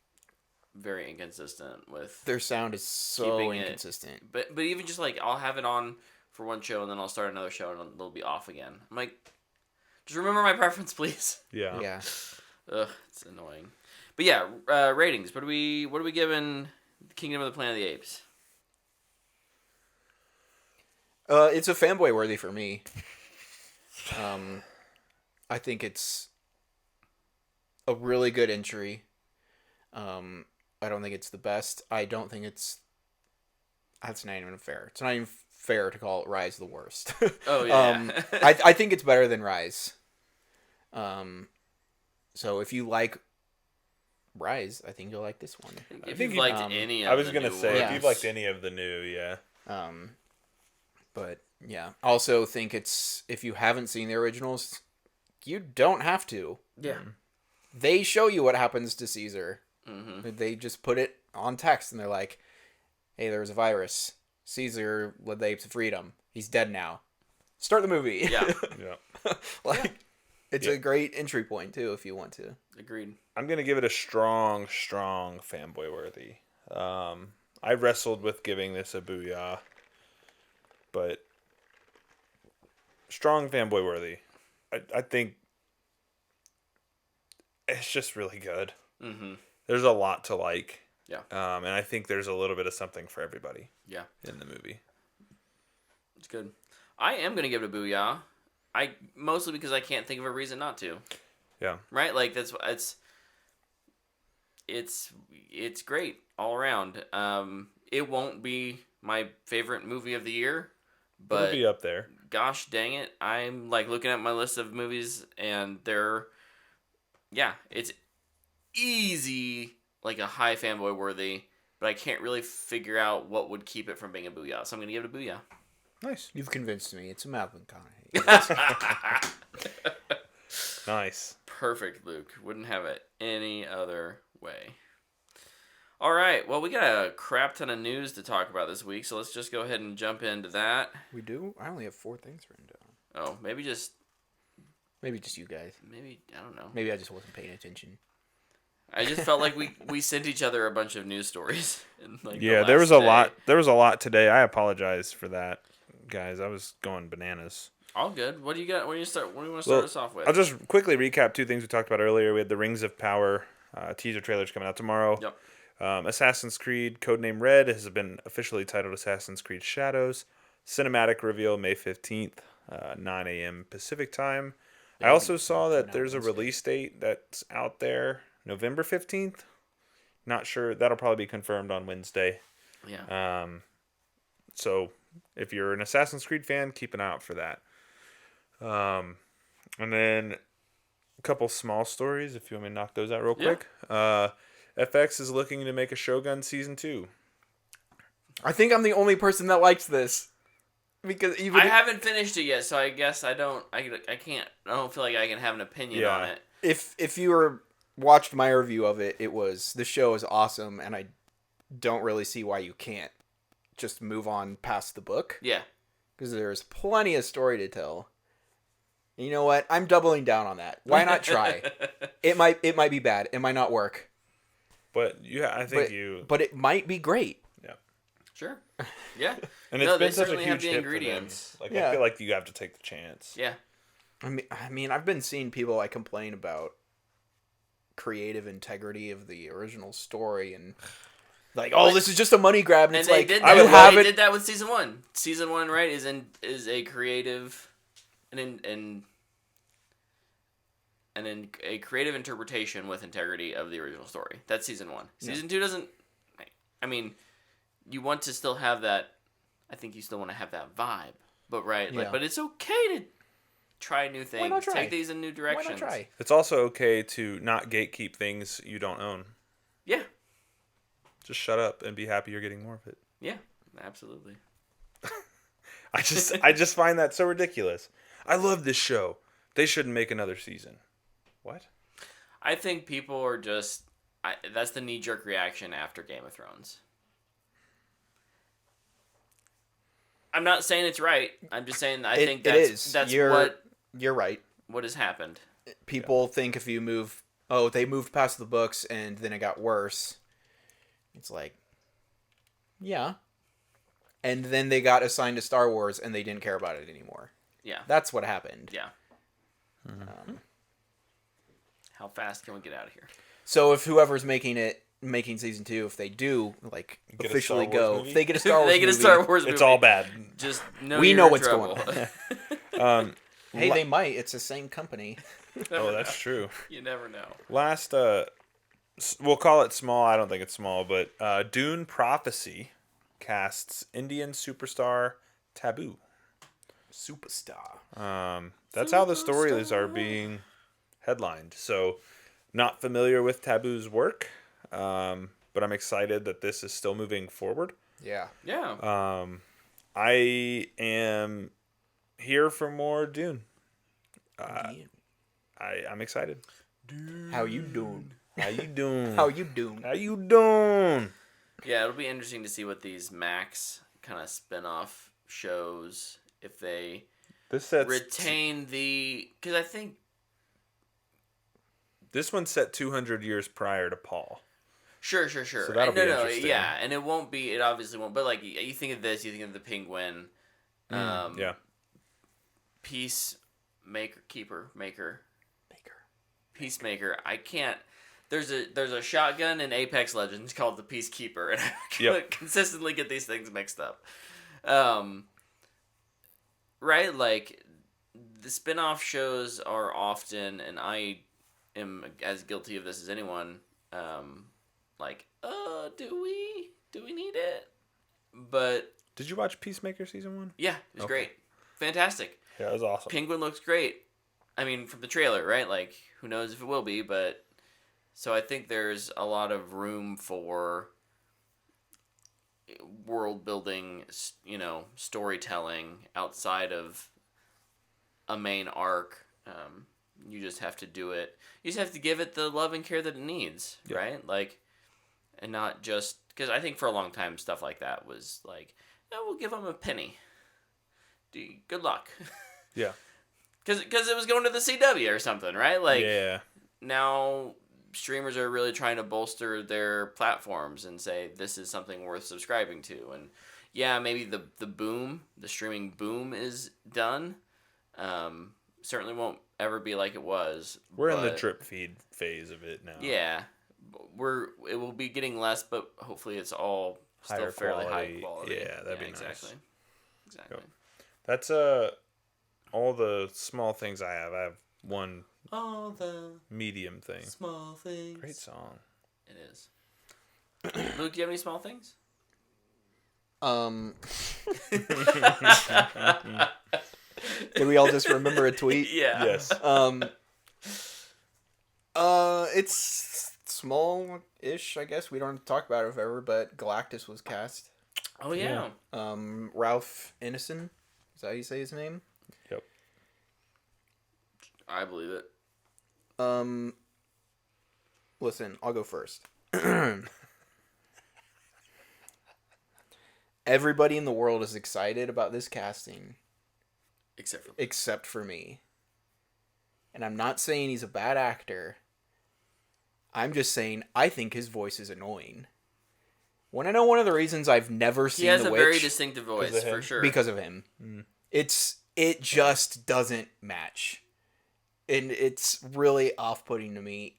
very inconsistent with their sound is so inconsistent. But even just like, I'll have it on for one show and then I'll start another show and it'll be off again. I'm like, just remember my preference, please. Yeah. Yeah. Ugh, it's annoying. But yeah, ratings. What are we giving Kingdom of the Planet of the Apes? It's a fanboy worthy for me. I think it's a really good entry. I don't think it's the best. I don't think that's not even fair. It's not even fair to call it Rise the worst. Oh yeah. I think it's better than Rise. So if you like Rise, I think you'll like this one. If you've liked any of I was the gonna new say, ones. if you've liked any of the new, yeah. But yeah, I also think if you haven't seen the originals, you don't have to. Yeah. They show you what happens to Caesar. Mm-hmm. They just put it on text, and they're like, "Hey, there was a virus. Caesar led the apes to freedom. He's dead now. Start the movie." Yeah. Yeah. It's a great entry point too, if you want to. Agreed. I'm gonna give it a strong fanboy worthy. I wrestled with giving this a booyah, but strong fanboy worthy. I think it's just really good. Mm-hmm. There's a lot to like. Yeah. And I think there's a little bit of something for everybody. Yeah. In the movie. It's good. I am gonna give it a booyah. Mostly because I can't think of a reason not to. Yeah. Right? Like it's great all around. It won't be my favorite movie of the year, but it'll be up there. Gosh dang it. I'm like looking at my list of movies and it's easy, like a high fanboy worthy, but I can't really figure out what would keep it from being a booyah. So I'm going to give it a booyah. Nice. You've convinced me. It's a Malcolm McConaughey. Nice. Perfect, Luke. Wouldn't have it any other way. All right. Well, we got a crap ton of news to talk about this week, so let's just go ahead and jump into that. We do? I only have 4 things written down. Oh, maybe just you guys. Maybe, I don't know. Maybe I just wasn't paying attention. I just felt like we sent each other a bunch of news stories. There was a lot. There was a lot today. I apologize for that, guys. I was going bananas. All good. What do you got? What do you want to start us off with? I'll just quickly recap 2 things we talked about earlier. We had the Rings of Power teaser trailers coming out tomorrow. Yep. Assassin's Creed Codename Red has been officially titled Assassin's Creed Shadows. Cinematic reveal May 15th, 9 a.m. Pacific time. I also saw that there's a release date that's out there, November 15th. Not sure. That'll probably be confirmed on Wednesday. Yeah. So if you're an Assassin's Creed fan, keep an eye out for that. And then a couple small stories, if you want me to knock those out real quick. FX is looking to make a Shogun Season 2. I think I'm the only person that likes this. Because I haven't finished it yet, so I guess I don't feel like I can have an opinion on it. If you watched my review of it, the show is awesome, and I don't really see why you can't just move on past the book. Yeah. Because there's plenty of story to tell. And you know what? I'm doubling down on that. Why not try? It might be bad. It might not work. But but it might be great. Yeah. Sure. Yeah. And it's No, been they such a certainly huge have the hit for them. ingredients. Like Yeah. I feel like you have to take the chance. Yeah. I mean, I've been seeing people like complain about creative integrity of the original story and like, oh, this is just a money grab, and And it's they like did I that. would have They it. did that with season 1. Season 1, right, is a creative, and a creative interpretation with integrity of the original story. That's season 1. Season 2 doesn't. I mean, you want to still have that. I think you still want to have that vibe, but Yeah. but it's okay to try new things. not try? Take these in new Why directions. not try? It's also okay to not gatekeep things you don't own. Yeah. Just shut up and be happy you're getting more of it. Yeah. Absolutely. I just find that so ridiculous. I love this show. They shouldn't make another season. What? I think people are just. That's the knee-jerk reaction after Game of Thrones. I'm not saying it's right. I'm just saying I think that's You're right. what has happened. People think if you move, oh, they moved past the books and then it got worse. It's like, yeah. And then they got assigned to Star Wars and they didn't care about it anymore. Yeah. That's what happened. Yeah. How fast can we get out of here? So if whoever's making season 2, if they do like Get a officially Star Wars go, movie? if they get a Star Wars They get a movie, Star Wars movie. It's all bad. Just know We you're know in what's trouble. going Um, hey, they might. It's the same company. oh, that's true. You never know. Last, we'll call it small. I don't think it's small, but Dune Prophecy casts Indian superstar Taboo. Superstar. That's how the stories are being headlined. So, not familiar with Taboo's work, but I'm excited that this is still moving forward. Yeah. Yeah. I am here for more Dune. I'm excited. How you doing? How you doing? How you doing? How you doing? Yeah, it'll be interesting to see what these Max kind of spin-off shows, if they This sets retain the... Because I think... This one's set 200 years prior to Paul. Sure. So that'll be interesting. Yeah, and it won't be... It obviously won't. But, like, you think of this, you think of the Penguin. Yeah. Peacemaker. I can't... There's a shotgun in Apex Legends called the Peacekeeper, and I Yep. consistently get these things mixed up. Right? Like, the spin-off shows are often, and I am as guilty of this as anyone, do we need it? But, Did you watch Peacemaker season 1? yeah, it was Okay. great. Fantastic. Yeah, it was awesome. Penguin looks great. I mean, from the trailer, right? Like, who knows if it will be, but... So I think there's a lot of room for world-building, storytelling outside of a main arc. You just have to do it. You just have to give it the love and care that it needs, Yeah. right? Like, and not just... Because I think for a long time, stuff like that was like, we'll give them a penny. Good luck. Yeah. Because it was going to the CW or something, right? Like, Yeah. now streamers are really trying to bolster their platforms and say this is something worth subscribing to. And yeah, maybe the streaming boom is done. Certainly won't ever be like it was. We're in the drip feed phase of it now. Yeah, it will be getting less, but hopefully it's all still Higher fairly quality. high quality. Yeah, that'd be nice. Exactly. That's all the small things I have. I have one All the medium thing. small things. Great song. It is. Luke, do you have any small things? Did we all just remember a tweet? Yeah. Yes. It's small-ish, I guess. We don't have to talk about it forever, but Galactus was cast. Oh yeah. Ralph Ineson. Is that how you say his name? Yep. I believe it. Listen, I'll go first. Everybody in the world is excited about this casting, except for me. And I'm not saying he's a bad actor. I'm just saying I think his voice is annoying. Want to know one of the reasons I've never He seen has The a Witch? very distinctive voice, Because of for him? sure. Because of him. It just doesn't match. And it's really off-putting to me.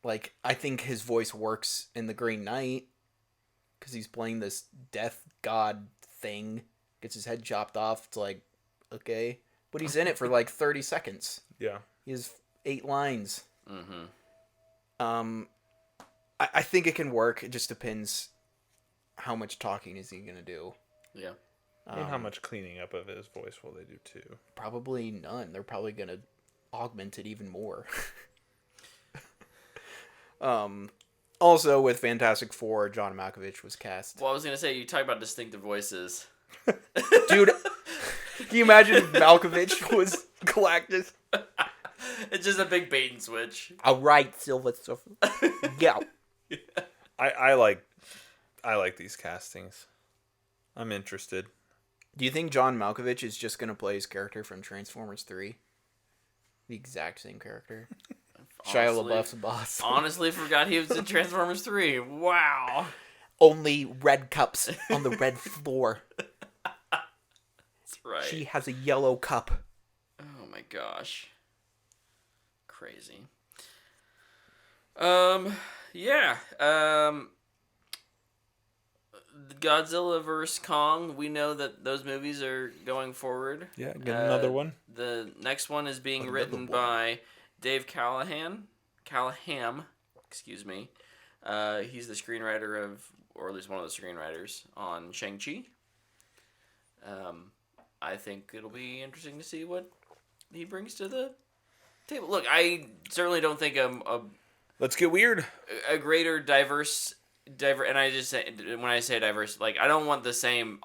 Like, I think his voice works in The Green Knight because he's playing this death god thing. Gets his head chopped off. It's like, okay. But he's in it for like 30 seconds. Yeah. He has 8 lines. Mm-hmm. I think it can work. It just depends how much talking is he going to do. Yeah. And how much cleaning up of his voice will they do too? Probably none. They're probably going to augment it even more. Also, with Fantastic Four, John Malkovich was cast. Well, I was going to say, you talk about distinctive voices. Dude, can you imagine if Malkovich was Galactus? It's just a big bait and switch. All right, Silver Surfer. Yeah. I like these castings. I'm interested. Do you think John Malkovich is just going to play his character from Transformers 3? The exact same character. Shia LaBeouf's boss. Honestly, forgot he was in Transformers 3. Wow. Only red cups on the red floor. That's right. She has a yellow cup. Oh my gosh. Crazy. Yeah. Godzilla vs. Kong, we know that those movies are going forward. Yeah, get another one. The next one is being Another written one. by Dave Callaham, excuse me. He's the screenwriter of, or at least one of the screenwriters on Shang-Chi. I think it'll be interesting to see what he brings to the table. Look, I certainly don't think Let's get weird. a greater diverse, and I just say, when I say diverse, like, I don't want the same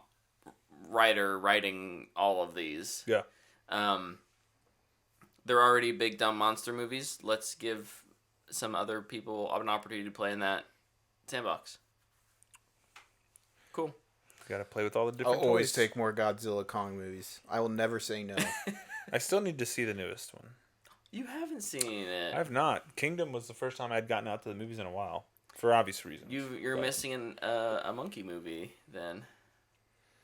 writer writing all of these. Yeah. They're already big dumb monster movies. Let's give some other people an opportunity to play in that sandbox. Cool. Got to play with all the I'll different always toys. take more Godzilla Kong movies. I will never say no. I still need to see the newest one. You haven't seen it. I've not. Kingdom was the first time I'd gotten out to the movies in a while, for obvious reasons. You're but- missing a monkey movie then.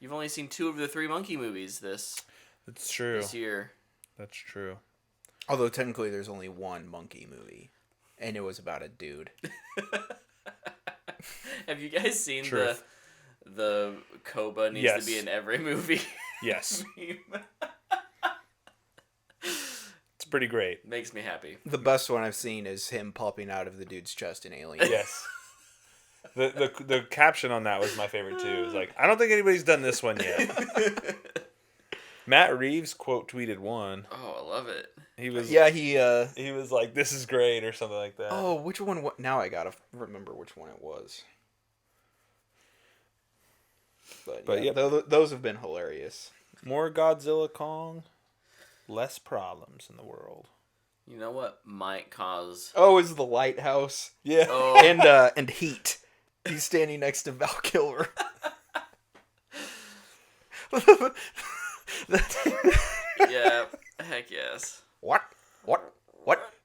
You've only seen 2 of the 3 monkey movies this It's true. year. That's true. Although technically there's only one monkey movie. And it was about a dude. Have you guys seen Truth. the Koba needs Yes. to be in every movie? Yes. meme? It's pretty great. Makes me happy. The best one I've seen is him popping out of the dude's chest in Alien. Yes. The caption on that was my favorite too. It's like, I don't think anybody's done this one yet. Matt Reeves quote tweeted one. Oh, I love it. He was Yeah, he was like, "This is great" or something like that. Oh, which one? Now I gotta remember which one it was. But yeah, those have been hilarious. More Godzilla Kong, less problems in the world. You know what might cause... Oh, is the lighthouse Yeah. Oh, and Heat. He's standing next to Val Kilmer. yeah. Heck yes. What?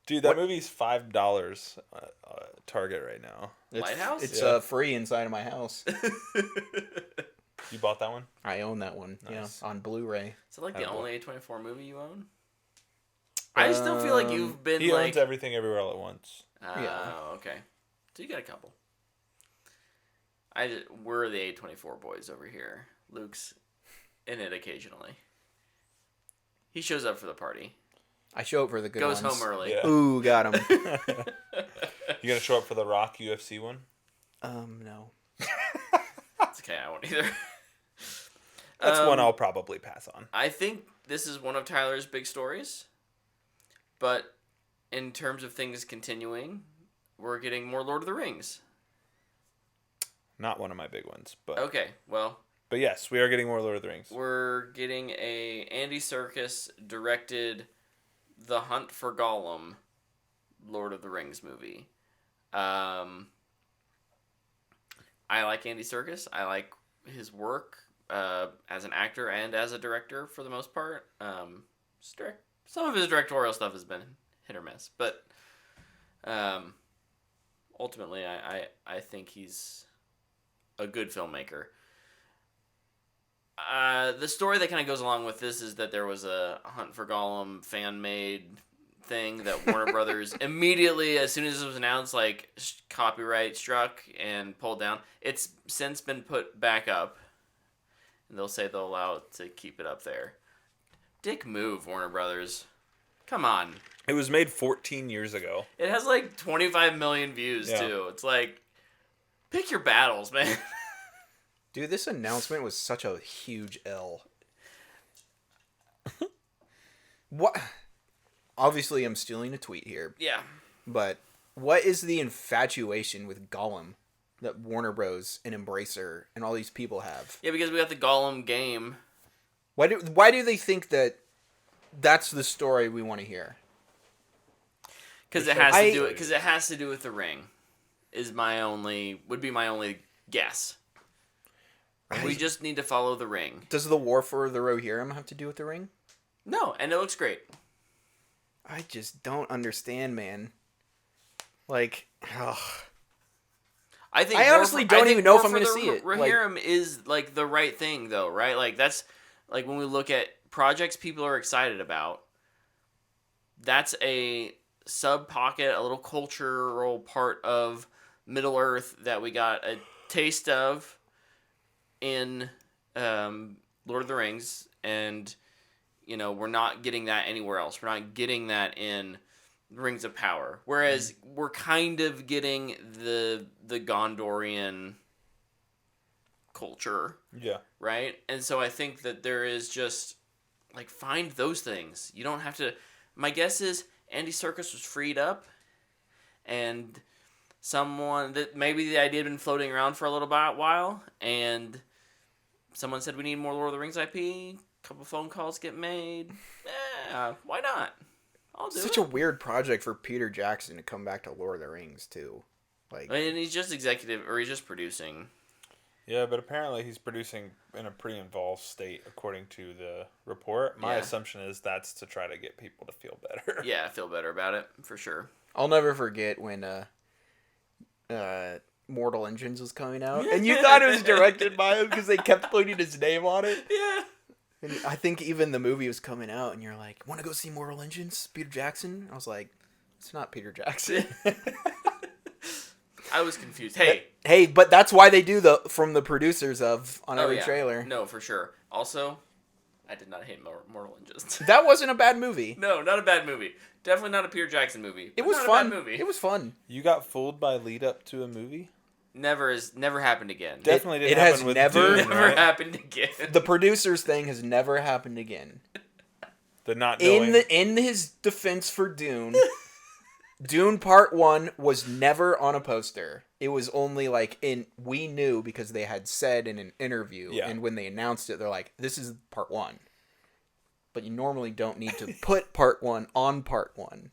Dude, that movie's $5 Target right now. Lighthouse? It's Yeah. free inside of my house. You bought that one? I own that one. Nice. Yeah, on Bluray. Is it like the Attaboy. only A24 movie you own? I still feel like you've been He like... owns everything everywhere all at once. Yeah. Oh, okay. So you got a couple. We're the A24 boys over here. Luke's in it occasionally. He shows up for the party. I show up for the good Goes ones. home early. Yeah. Ooh, got him. You gonna show up for the Rock UFC one? No. It's okay, I won't either. That's one I'll probably pass on. I think this is one of Tyler's big stories. But in terms of things continuing, we're getting more Lord of the Rings. Not one of my big ones, but Okay, well, but yes, we are getting more Lord of the Rings. we're getting a Andy Serkis directed The Hunt for Gollum Lord of the Rings movie. I like Andy Serkis. I like his work as an actor and as a director for the most part. Some of his directorial stuff has been hit or miss, but ultimately I think he's a good filmmaker. The story that kind of goes along with this is that there was a Hunt for Gollum fan-made thing that Warner Brothers immediately, as soon as it was announced, like copyright struck and pulled down. It's since been put back up, and they'll say they'll allow it to keep it up there. Dick move, Warner Brothers. Come on. It was made 14 years ago. It has like 25 million views too. It's like, pick your battles, man. Dude, this announcement was such a huge L. What? Obviously, I'm stealing a tweet here. Yeah. But what is the infatuation with Gollum that Warner Bros. And Embracer and all these people have? Yeah, because we got the Gollum game. Why do they think that that's the story we want to hear? Because it has to do it. Because it has to do with the ring. Would be my only guess. We just need to follow the ring. Does the War for the Rohirrim have to do with the ring? No, and it looks great. I just don't understand, man. Like, ugh. I honestly don't even know if I'm going to see it. Rohirrim is like the right thing, though, right? Like that's like when we look at projects people are excited about. That's a sub pocket, a little cultural part of Middle Earth that we got a taste of in Lord of the Rings, and we're not getting that anywhere else. We're not getting that in Rings of Power. Whereas we're kind of getting the Gondorian culture. Yeah. Right? And so I think that there is just like find those things. You don't have to. My guess is Andy Serkis was freed up, and someone that maybe the idea had been floating around for a little while, and someone said we need more Lord of the Rings IP. A couple phone calls get made. Yeah, why not? I'll do it. Such a weird project for Peter Jackson to come back to Lord of the Rings too. Like, and he's just he's just producing. Yeah, but apparently he's producing in a pretty involved state, according to the report. My assumption is that's to try to get people to feel better. Yeah, feel better about it, for sure. I'll never forget when Mortal Engines was coming out, and you thought it was directed by him because they kept putting his name on it. Yeah. And I think even the movie was coming out, and you're like, "Want to go see Mortal Engines? Peter Jackson?" I was like, "It's not Peter Jackson." I was confused. Hey, but that's why they do from the producers of on every trailer. No, for sure. Also, I did not hate Mortal Engines. That wasn't a bad movie. No, not a bad movie. Definitely not a Peter Jackson movie. It was fun. It was fun. You got fooled by lead up to a movie? Never happened again. Definitely didn't happen with Dune, right? happened again. The producers thing has never happened again. The not knowing. In his defense for Dune, Dune Part 1 was never on a poster. It was only we knew because they had said in an interview, and when they announced it, they're like, "This is Part 1." But you normally don't need to put Part 1 on Part 1.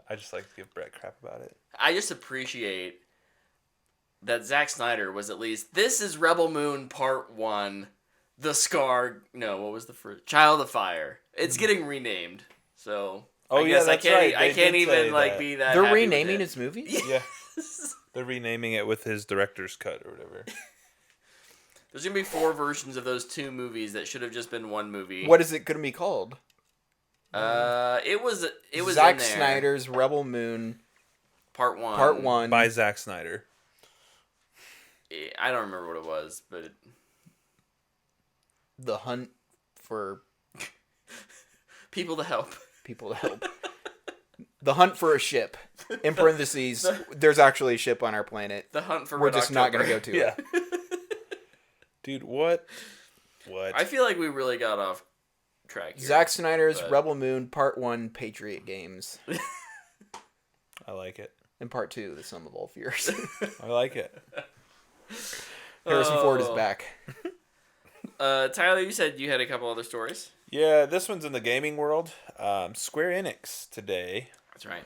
I just like to give Brett crap about it. I just appreciate that Zack Snyder was at least, this is Rebel Moon Part 1, The Scar, no, what was the first? Child of Fire. It's getting renamed, so I guess I can't even be that They're happy renaming with his movie? Yeah. They're renaming it with his director's cut or whatever. There's going to be 4 versions of those 2 movies that should have just been 1 movie. What is it going to be called? It was Zack in there. Snyder's Rebel Moon Part 1. Part 1 by Zack Snyder. I don't remember what it was, but The Hunt for People to Help. The Hunt for a Ship. In parentheses, there's actually a ship on our planet. The Hunt for We're Red just October. not going to go to it. Dude, what? I feel like we really got off track here. Zack Snyder's Rebel Moon Part 1 Patriot Games. I like it. And Part 2, The Sum of All Fears. I like it. Harrison Ford is back. Tyler, you said you had a couple other stories. Yeah, this one's in the gaming world. Square Enix today. That's right.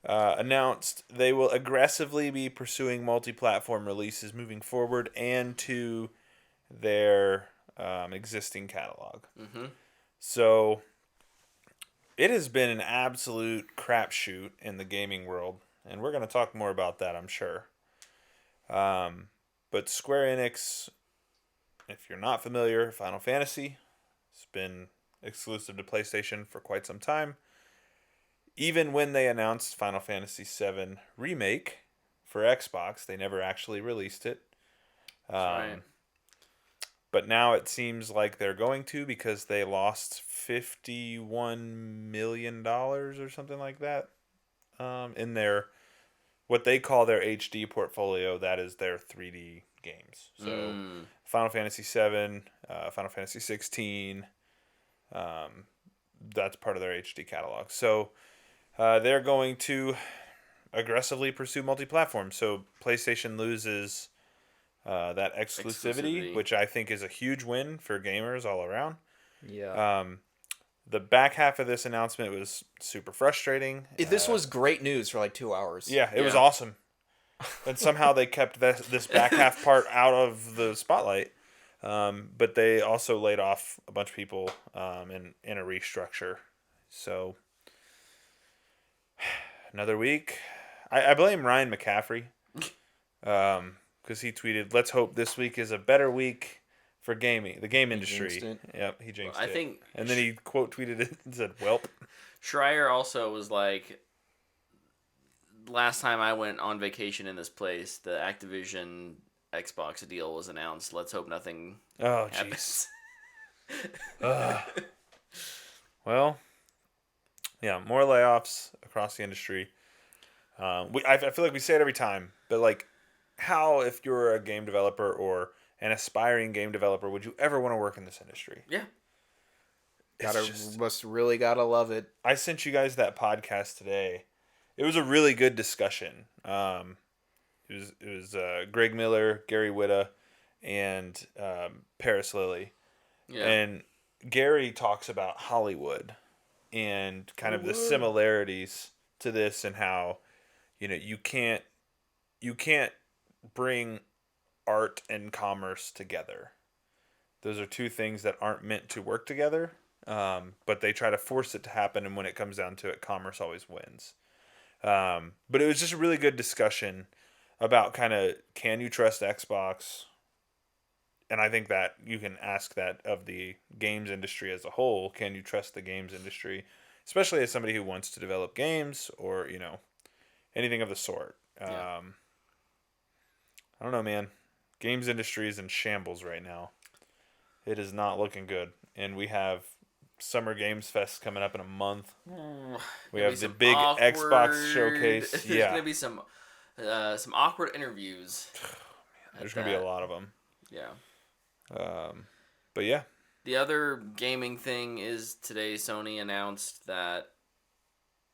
Announced they will aggressively be pursuing multi-platform releases moving forward and to their existing catalog. Mm-hmm. So it has been an absolute crapshoot in the gaming world, and we're going to talk more about that, I'm sure. But Square Enix, if you're not familiar, Final Fantasy, it's been exclusive to PlayStation for quite some time. Even when they announced Final Fantasy VII Remake for Xbox, they never actually released it. That's right. But now it seems like they're going to, because they lost $51 million or something like that in their, what they call their HD portfolio. That is their 3D games. So Final Fantasy VII, Final Fantasy 16, that's part of their HD catalog. So they're going to aggressively pursue multi-platform. So PlayStation loses that exclusivity, which I think is a huge win for gamers all around. Yeah. The back half of this announcement was super frustrating. This was great news for like 2 hours. Yeah, it was awesome. And somehow they kept this back half part out of the spotlight. But they also laid off a bunch of people in a restructure. So another week. I blame Ryan McCaffrey. Because he tweeted, "Let's hope this week is a better week for gaming, the game industry." Yep, he jinxed it. I think, and then he quote tweeted it and said, "Welp." Schreier also was like, last time I went on vacation in this place, the Activision Xbox deal was announced. Let's hope nothing happens. Well, yeah, more layoffs across the industry. I feel like we say it every time, but like, how, if you're a game developer or an aspiring game developer, would you ever want to work in this industry? Yeah. Must really gotta love it. I sent you guys that podcast today. It was a really good discussion. It was Greg Miller, Gary Whitta, and Paris Lilly. Yeah. And Gary talks about Hollywood and kind of the similarities to this, and how, you can't bring art and commerce together. Those are two things that aren't meant to work together, but they try to force it to happen, and when it comes down to it, commerce always wins. But it was just a really good discussion about kind of, can you trust Xbox? And I think that you can ask that of the games industry as a whole. Can you trust the games industry? Especially as somebody who wants to develop games or, anything of the sort. Yeah. I don't know, man. Games industry is in shambles right now. It is not looking good. And we have Summer Games Fest coming up in a month. We have the big Xbox showcase. There's going to be some awkward interviews. There's going to be a lot of them. Yeah. But yeah. The other gaming thing is today Sony announced that,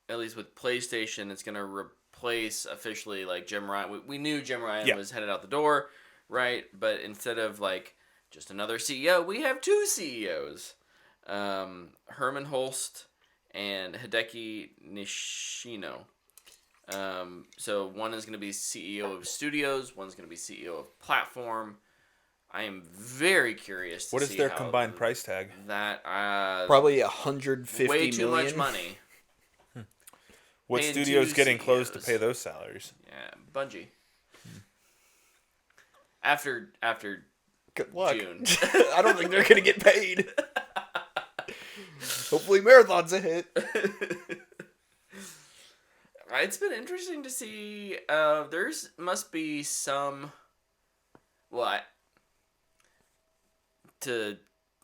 at least with PlayStation, it's going to replace officially like Jim Ryan. We knew Jim Ryan was headed out the door, right? But instead of like just another CEO, we have two CEOs. Herman Holst and Hideki Nishino. So one is going to be CEO of studios, one's going to be CEO of platform. I am very curious to see what is their combined price tag. That probably $150 way too million. much money. What studio's getting close to pay those salaries? Yeah, Bungie. After Good luck. June. I don't think they're going to get paid. Hopefully Marathon's a hit. It's been interesting to see. There's must be some. Well, to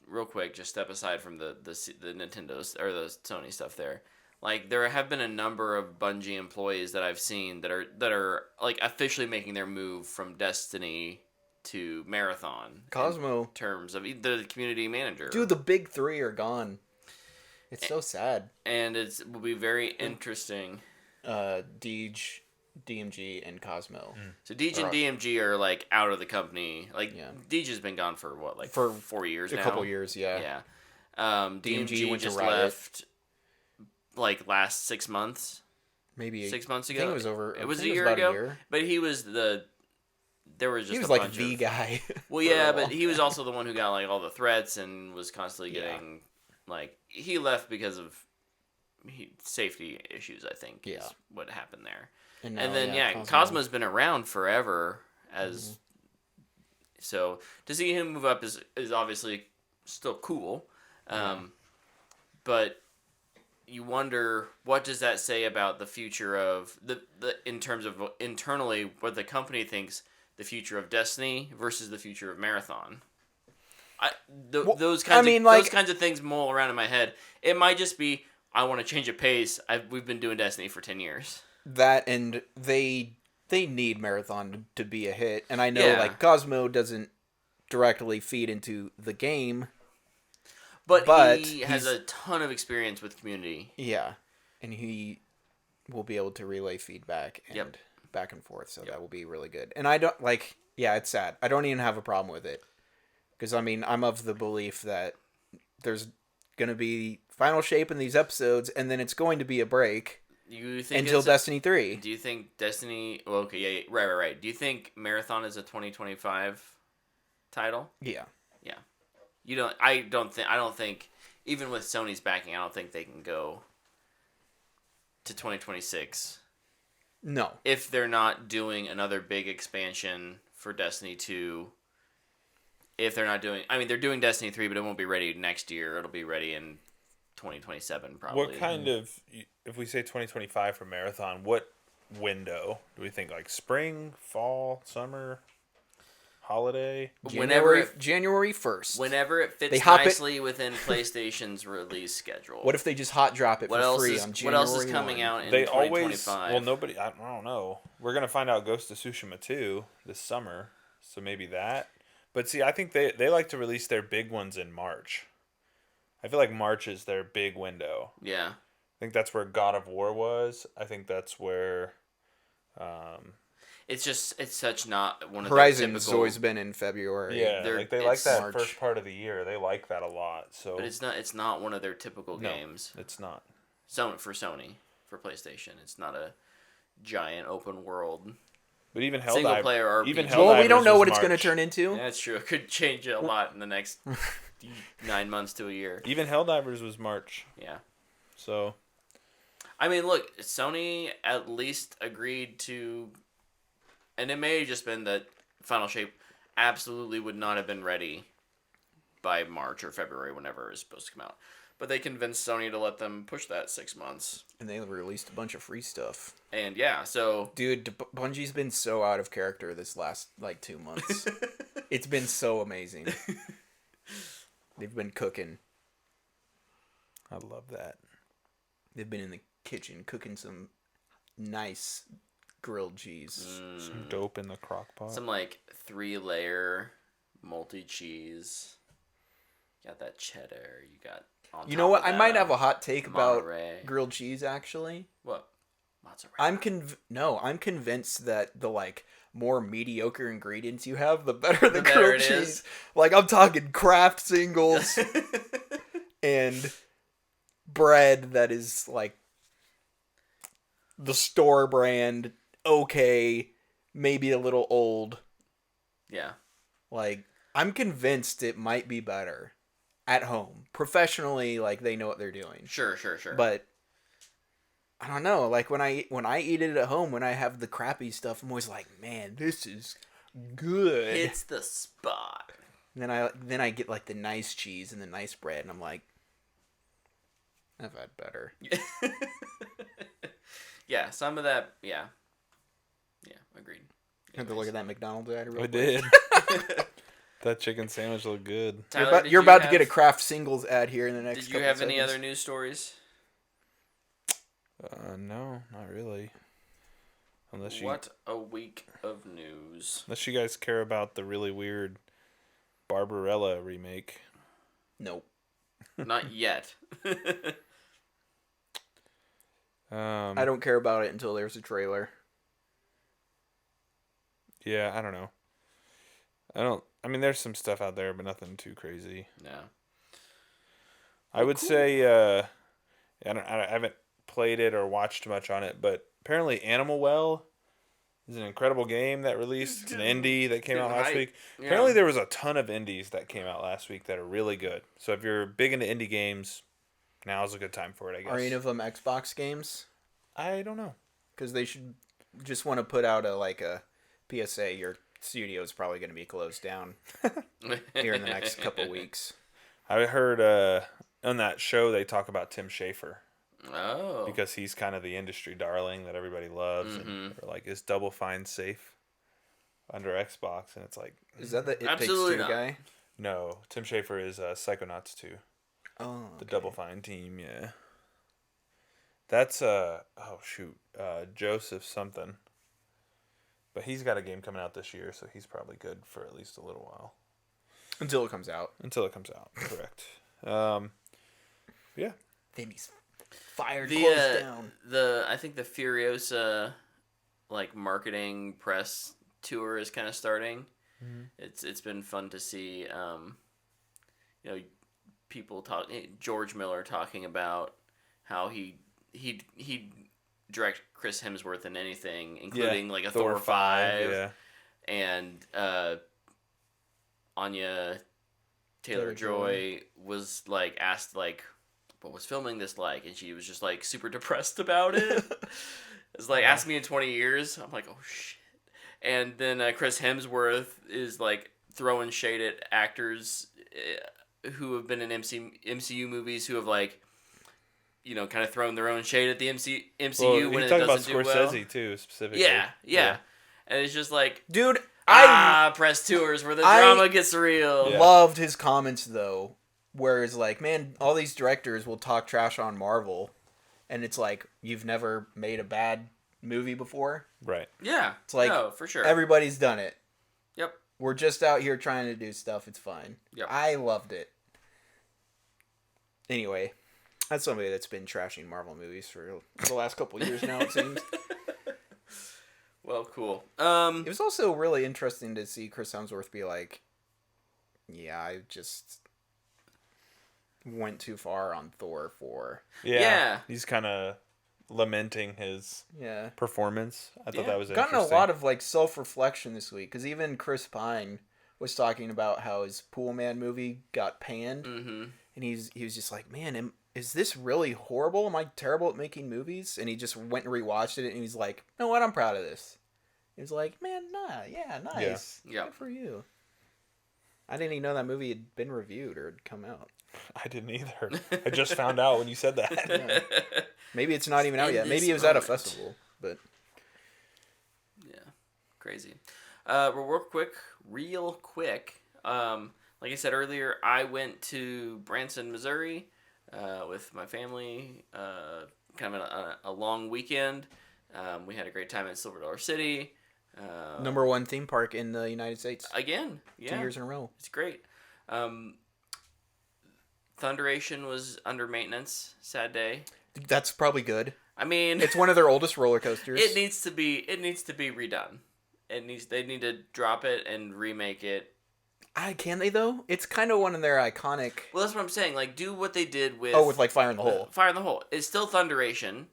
real quick, just step aside from the Nintendo's or the Sony stuff there. Like, there have been a number of Bungie employees that I've seen that are like officially making their move from Destiny to Marathon. Cosmo. In terms of the community manager. Dude, the big three are gone. It's so sad. And it will be very interesting. Deej, DMG, and Cosmo. So Deej and DMG are like out of the company. Like, Deej has been gone for what, like for 4 years now? A couple years, yeah. Yeah. DMG went just to Riot. left like last 6 months. Maybe 6 months ago. I think it was over. It was a year ago. But he was there was just he was a like bunch the of, guy. Well, yeah, but he was also the one who got like all the threats and was constantly getting like, he left because of safety issues, I think. Is what happened there. And then Cosmo's been around forever as so to see him move up is obviously still cool, but you wonder what does that say about the future of the in terms of internally what the company thinks the future of Destiny versus the future of Marathon. Those kinds of things mull around in my head. It might just be I want to change a pace. We've been doing Destiny for 10 years. That and they need Marathon to be a hit, and I know like Cosmo doesn't directly feed into the game, but he has a ton of experience with community. Yeah, and he will be able to relay feedback and back and forth, so that will be really good. And I don't like. Yeah, it's sad. I don't even have a problem with it because I mean I'm of the belief that there's gonna be final shape in these episodes, and then it's going to be a break. You think until Destiny 3? Do you think Destiny? Well, okay, yeah, right. Do you think Marathon is a 2025 title? Yeah. You don't. I don't think. Even with Sony's backing, I don't think they can go to 2026. No. If they're not doing another big expansion for Destiny 2. If they're not doing, I mean, they're doing Destiny 3, but it won't be ready next year. It'll be ready in 2027 probably. What kind of, if we say 2025 for Marathon, what window do we think? Like spring, fall, summer, holiday? January 1st. Whenever it fits nicely within PlayStation's release schedule. What if they just hot drop it for free on January 1? What else is coming out in 2025? Well, nobody, I don't know. We're going to find out Ghost of Tsushima 2 this summer, so maybe that. But see, I think they like to release their big ones in March. I feel like March is their big window. Yeah. I think that's where God of War was. I think that's where... it's such not one of Horizon's typical... always been in February. Yeah, they like that March. first part of the year. They like that a lot. So, but it's not one of their typical games. It's not. For Sony, for PlayStation, it's not a giant open world. But even Helldivers, single player RPG. Well, we don't know what it's going to turn into. Yeah, that's true. It could change a lot in the next 9 months to a year. Even Helldivers was March. Yeah. So, I mean, look, Sony at least agreed to, and it may have just been that Final Shape absolutely would not have been ready by March or February, whenever it was supposed to come out. But they convinced Sony to let them push that 6 months. And they released a bunch of free stuff. And yeah, so... Dude, Bungie's been so out of character this last, 2 months. It's been so amazing. They've been cooking. I love that. They've been in the kitchen cooking some nice grilled cheese. Some dope in the crock pot. Some, 3-layer multi-cheese. You got that cheddar. You got... You know what? I might have a hot take about grilled cheese, actually. What? Mozzarella. I'm convinced that the, more mediocre ingredients you have, the better the grilled cheese. Is. I'm talking Kraft singles and bread that is, the store brand, okay, maybe a little old. Yeah. I'm convinced it might be better. At home. Professionally, they know what they're doing. Sure. But I don't know, when I eat it at home, when I have the crappy stuff, I'm always like, man, this is good. It's the spot. And then I get the nice cheese and the nice bread, and I'm like, I've had better. Yeah, some of that, yeah. Yeah, agreed. You have to look at that McDonald's ad real quick. did. That chicken sandwich looked good. Tyler, you're about to get a Kraft singles ad here in the next couple Did you have seconds. any other news stories? No, not really. What a week of news. Unless you guys care about the really weird Barbarella remake. Nope. Not yet. I don't care about it until there's a trailer. Yeah, I don't know. I mean, there's some stuff out there, but nothing too crazy. No. I would say, I haven't played it or watched much on it, but apparently Animal Well is an incredible game that released. It's an indie that came out last week. Yeah. Apparently there was a ton of indies that came out last week that are really good. So if you're big into indie games, now's a good time for it, I guess. Are any of them Xbox games? I don't know. Because they should just want to put out a PSA. You're studio is probably going to be closed down here in the next couple weeks. I heard on that show they talk about Tim Schafer. Oh. Because he's kind of the industry darling that everybody loves. And they're like, is Double Fine safe under Xbox? And it's like... Is that the It Absolutely Takes Two not. guy? No, Tim Schafer is Psychonauts 2. Oh, okay. The Double Fine team, yeah. That's, Joseph something. But he's got a game coming out this year, so he's probably good for at least a little while. Until it comes out. Until it comes out, correct. Yeah. Then he's fired, closed down. I think the Furiosa, marketing press tour is kind of starting. Mm-hmm. It's been fun to see, people talk. George Miller talking about how he direct Chris Hemsworth in anything, including a Thor 5, yeah, and Anya Taylor-Joy was asked what was filming this like, and she was just super depressed about it. It's ask me in 20 years. I'm like, oh shit. And then Chris Hemsworth is throwing shade at actors who have been in MCU movies who have kind of thrown their own shade at the MCU when it doesn't about do Scorsese well. too, specifically. Yeah. And it's just dude, I press tours where the drama gets real. Yeah. loved his comments though, where it's man, all these directors will talk trash on Marvel, and it's you've never made a bad movie before. Right. Yeah. It's no, for sure. Everybody's done it. Yep. We're just out here trying to do stuff. It's fine. Yep. I loved it. Anyway, that's somebody that's been trashing Marvel movies for the last couple of years now, it seems. Well, cool. It was also really interesting to see Chris Hemsworth be yeah, I just went too far on Thor 4. Yeah. He's kind of lamenting his Yeah. performance. I thought that was gotten interesting. a lot of self-reflection this week, because even Chris Pine was talking about how his Pool Man movie got panned, and he was just man, is this really horrible? Am I terrible at making movies? And he just went and rewatched it, and he's like, you know what, I'm proud of this. He was like, man, nice. Yeah. Good for you. I didn't even know that movie had been reviewed or had come out. I didn't either. I just found out when you said that. Yeah. Maybe it's not even out yet. Maybe it was at a festival, but... Yeah. Crazy. Real quick. Like I said earlier, I went to Branson, Missouri, with my family, kind of a long weekend. We had a great time at Silver Dollar City. Number one theme park in the United States. Again, yeah. 2 years in a row. It's great. Thunderation was under maintenance. Sad day. That's probably good. I mean, It's one of their oldest roller coasters. it needs to be redone. They need to drop it and remake it. Can they though? It's kind of one of their iconic. Well, that's what I'm saying. Do what they did with with Fire in the Hole. Fire in the Hole. It's still Thunderation.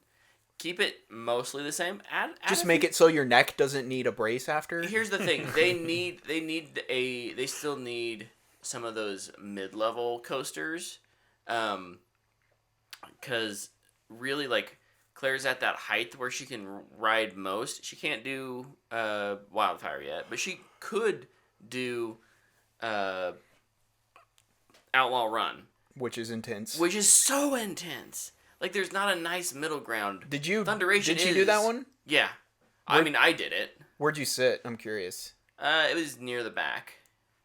Keep it mostly the same. Add Just make it so your neck doesn't need a brace after. Here's the thing. They still need some of those mid-level coasters. Cuz really Claire's at that height where she can ride most. She can't do Wildfire yet, but she could do Outlaw Run, which is intense. which is so intense. There's not a nice middle ground. Did you Thunderation Did you do that one? Yeah. I mean, I did it. Where'd you sit? I'm curious. It was near the back,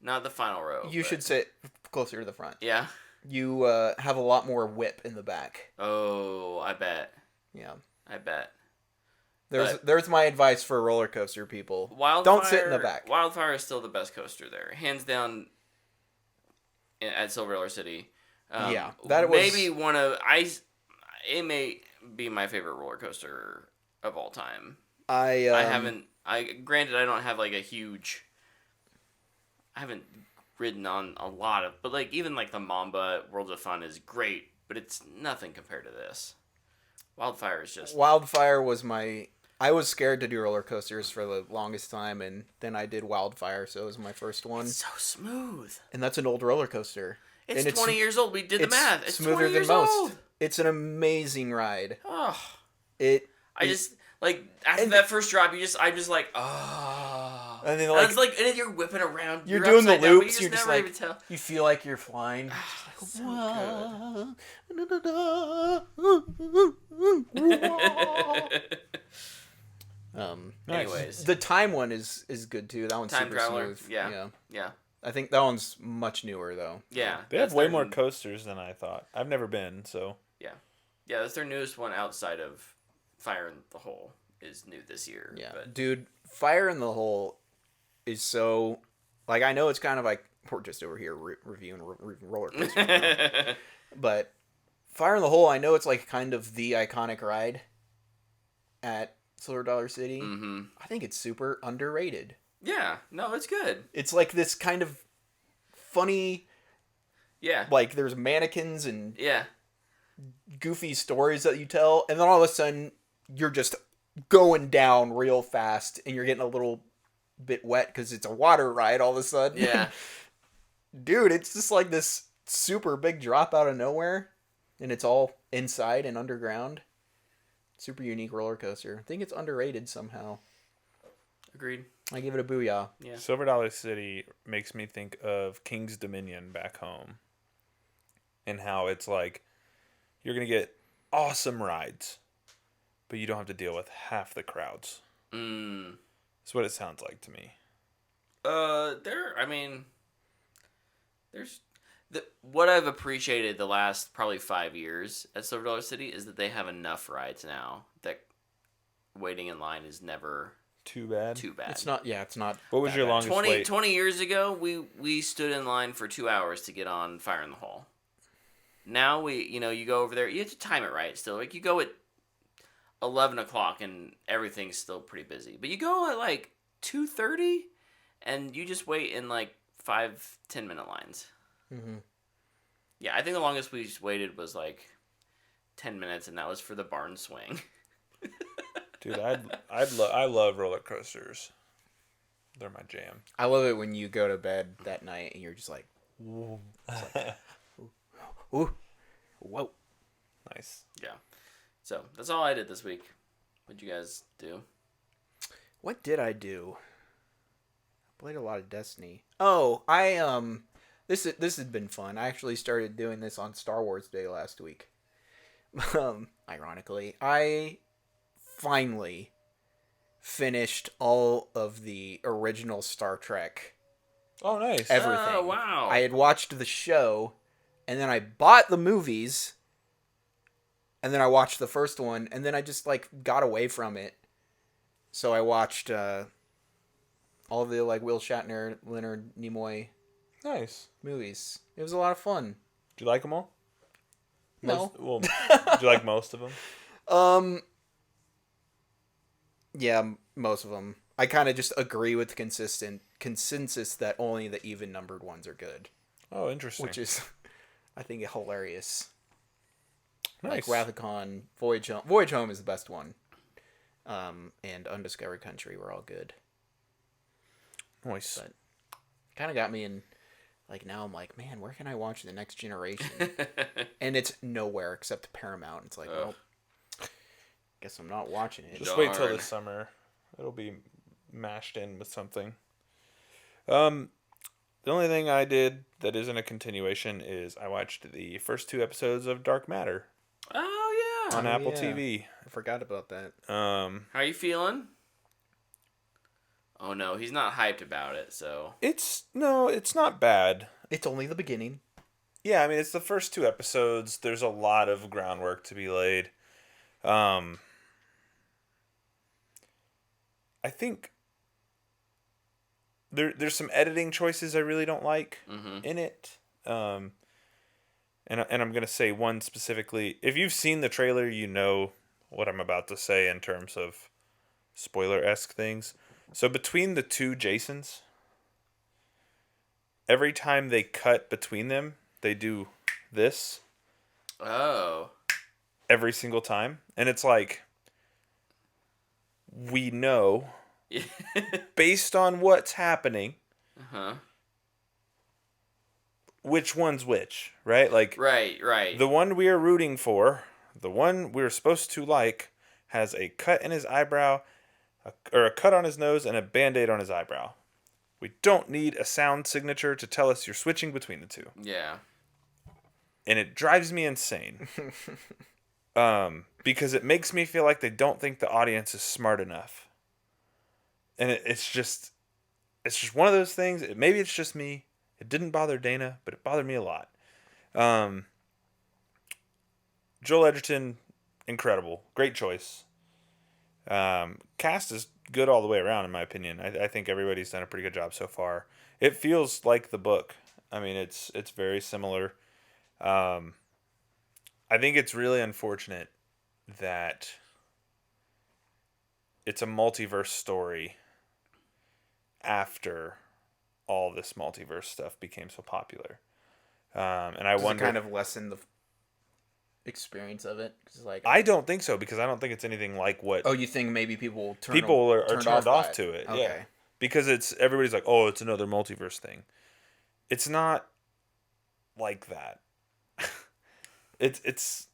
not the final row. You should sit closer to the front. Yeah. You have a lot more whip in the back. Oh, I bet. Yeah. I bet. There's my advice for roller coaster people. Wildfire, Don't sit in the back. Wildfire is still the best coaster there, hands down. At Silver Dollar City. Yeah, that was maybe it may be my favorite roller coaster of all time. I granted I don't have I haven't ridden on a lot of, but even the Mamba Worlds of Fun is great, but it's nothing compared to this. Wildfire is just... Wildfire was I was scared to do roller coasters for the longest time, and then I did Wildfire, so it was my first one. It's so smooth. And that's an old roller coaster. It's 20 years old. We did the math. It's smoother 20 than years most. old. It's an amazing ride. Oh. I Like after that first drop, I'm just like, oh. And then And it's like, and then you're whipping around. you're doing the upside down, but loops. You're just never like, even tell. you feel like you're flying. So Anyways, the time one is good too. That one's Time super Traveler. smooth. Yeah. I think that one's much newer though. Yeah. They have way more coasters than I thought. I've never been, so. Yeah, that's their newest one outside of Fire in the Hole is new this year. Yeah, but... dude, Fire in the Hole is so like I know it's kind of like we're just over here reviewing roller coasters, now, but Fire in the Hole, I know it's like kind of the iconic ride at Silver Dollar City. Mm-hmm. I think it's super underrated. Yeah, no, it's good. It's like this kind of funny. Yeah. Like there's mannequins and Yeah. goofy stories that you tell, and then all of a sudden you're just going down real fast and you're getting a little bit wet because it's a water ride all of a sudden. Yeah. Dude, it's just like this super big drop out of nowhere, and it's all inside and underground. Super unique roller coaster. I think it's underrated somehow. Agreed. I give it a booyah. Yeah. Silver Dollar City makes me think of King's Dominion back home. And how it's like, you're going to get awesome rides, but you don't have to deal with half the crowds. That's what it sounds like to me. There's what I've appreciated the last probably 5 years at Silver Dollar City is that they have enough rides now that waiting in line is never Too bad. too bad. It's not. Yeah, it's not. What was your bad. longest wait? 20 years ago, we stood in line for 2 hours to get on Fire in the Hole. Now you go over there. You have to time it right. Still, like you go at 11 o'clock and everything's still pretty busy. But you go at like 2:30, and you just wait in like 5-10 minute lines. Mm-hmm. Yeah, I think the longest we just waited was like 10 minutes, and that was for the barn swing. Dude, I love roller coasters. They're my jam. I love it when you go to bed that night and you're just like, ooh, ooh, whoa. Nice. Yeah. So that's all I did this week. What'd you guys do? What did I do? I played a lot of Destiny. Oh, this has been fun. I actually started doing this on Star Wars Day last week. Ironically, I finally finished all of the original Star Trek. Oh, nice. Everything. Oh, wow. I had watched the show, and then I bought the movies, and then I watched the first one, and then I just like got away from it. So I watched all the like Will Shatner, Leonard Nimoy Nice. movies. It was a lot of fun. Did you like them all? No. Well, did you like most of them? Yeah, most of them. I kind of just agree with the consensus that only the even numbered ones are good, Oh, interesting. which is, I think, hilarious. nice. Like Wrath of Khan, Voyage Home. Voyage Home is the best one. And Undiscovered Country were all good. Nice. But kind of got me in. Like now I'm like, man, where can I watch The Next Generation? And it's nowhere except Paramount. It's like, well, guess I'm not watching it. Just wait till Darn. this summer. It'll be mashed in with something. The only thing I did that isn't a continuation is I watched the first 2 episodes of Dark Matter Oh, yeah. on Oh, Apple yeah. TV. I forgot about that. How are you feeling? Oh, no, he's not hyped about it, so... It's not bad. It's only the beginning. Yeah, I mean, it's the first 2 episodes. There's a lot of groundwork to be laid. I think there's some editing choices I really don't like in it. And I'm going to say one specifically. If you've seen the trailer, you know what I'm about to say in terms of spoiler-esque things. So between the 2 Jasons, every time they cut between them, they do this. Oh. Every single time. And it's like, we know, based on what's happening, which one's which, right? Like, Right. the one we are rooting for, the one we're supposed to like, has a cut in his eyebrow, or a cut on his nose, and a Band-Aid on his eyebrow. We don't need a sound signature to tell us you're switching between the two. Yeah. And it drives me insane. Because it makes me feel like they don't think the audience is smart enough. And it's just one of those things. Maybe it's just me. It didn't bother Dana, but it bothered me a lot. Joel Edgerton, incredible. Great choice. Cast is good all the way around, in my opinion. I think everybody's done a pretty good job so far. It feels like the book. I mean, it's very similar. I think it's really unfortunate that it's a multiverse story after all this multiverse stuff became so popular. And I wonder, kind of lessen the experience of it. 'Cause like, I don't think so, because I don't think it's anything like what oh, you think maybe people are turned off to it. Okay. Yeah, because everybody's like, oh, it's another multiverse thing. It's not like that. it's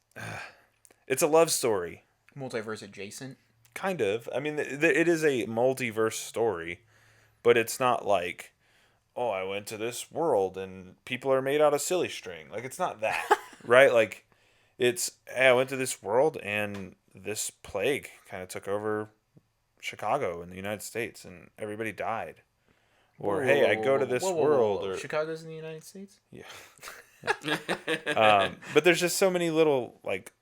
a love story. Multiverse adjacent. Kind of. I mean, it is a multiverse story, but it's not like, oh, I went to this world and people are made out of silly string. Like, it's not that, right? Like, it's, hey, I went to this world and this plague kind of took over Chicago in the United States and everybody died. Or, hey, I go to this world. Or Chicago's in the United States? Yeah. But there's just so many little, like,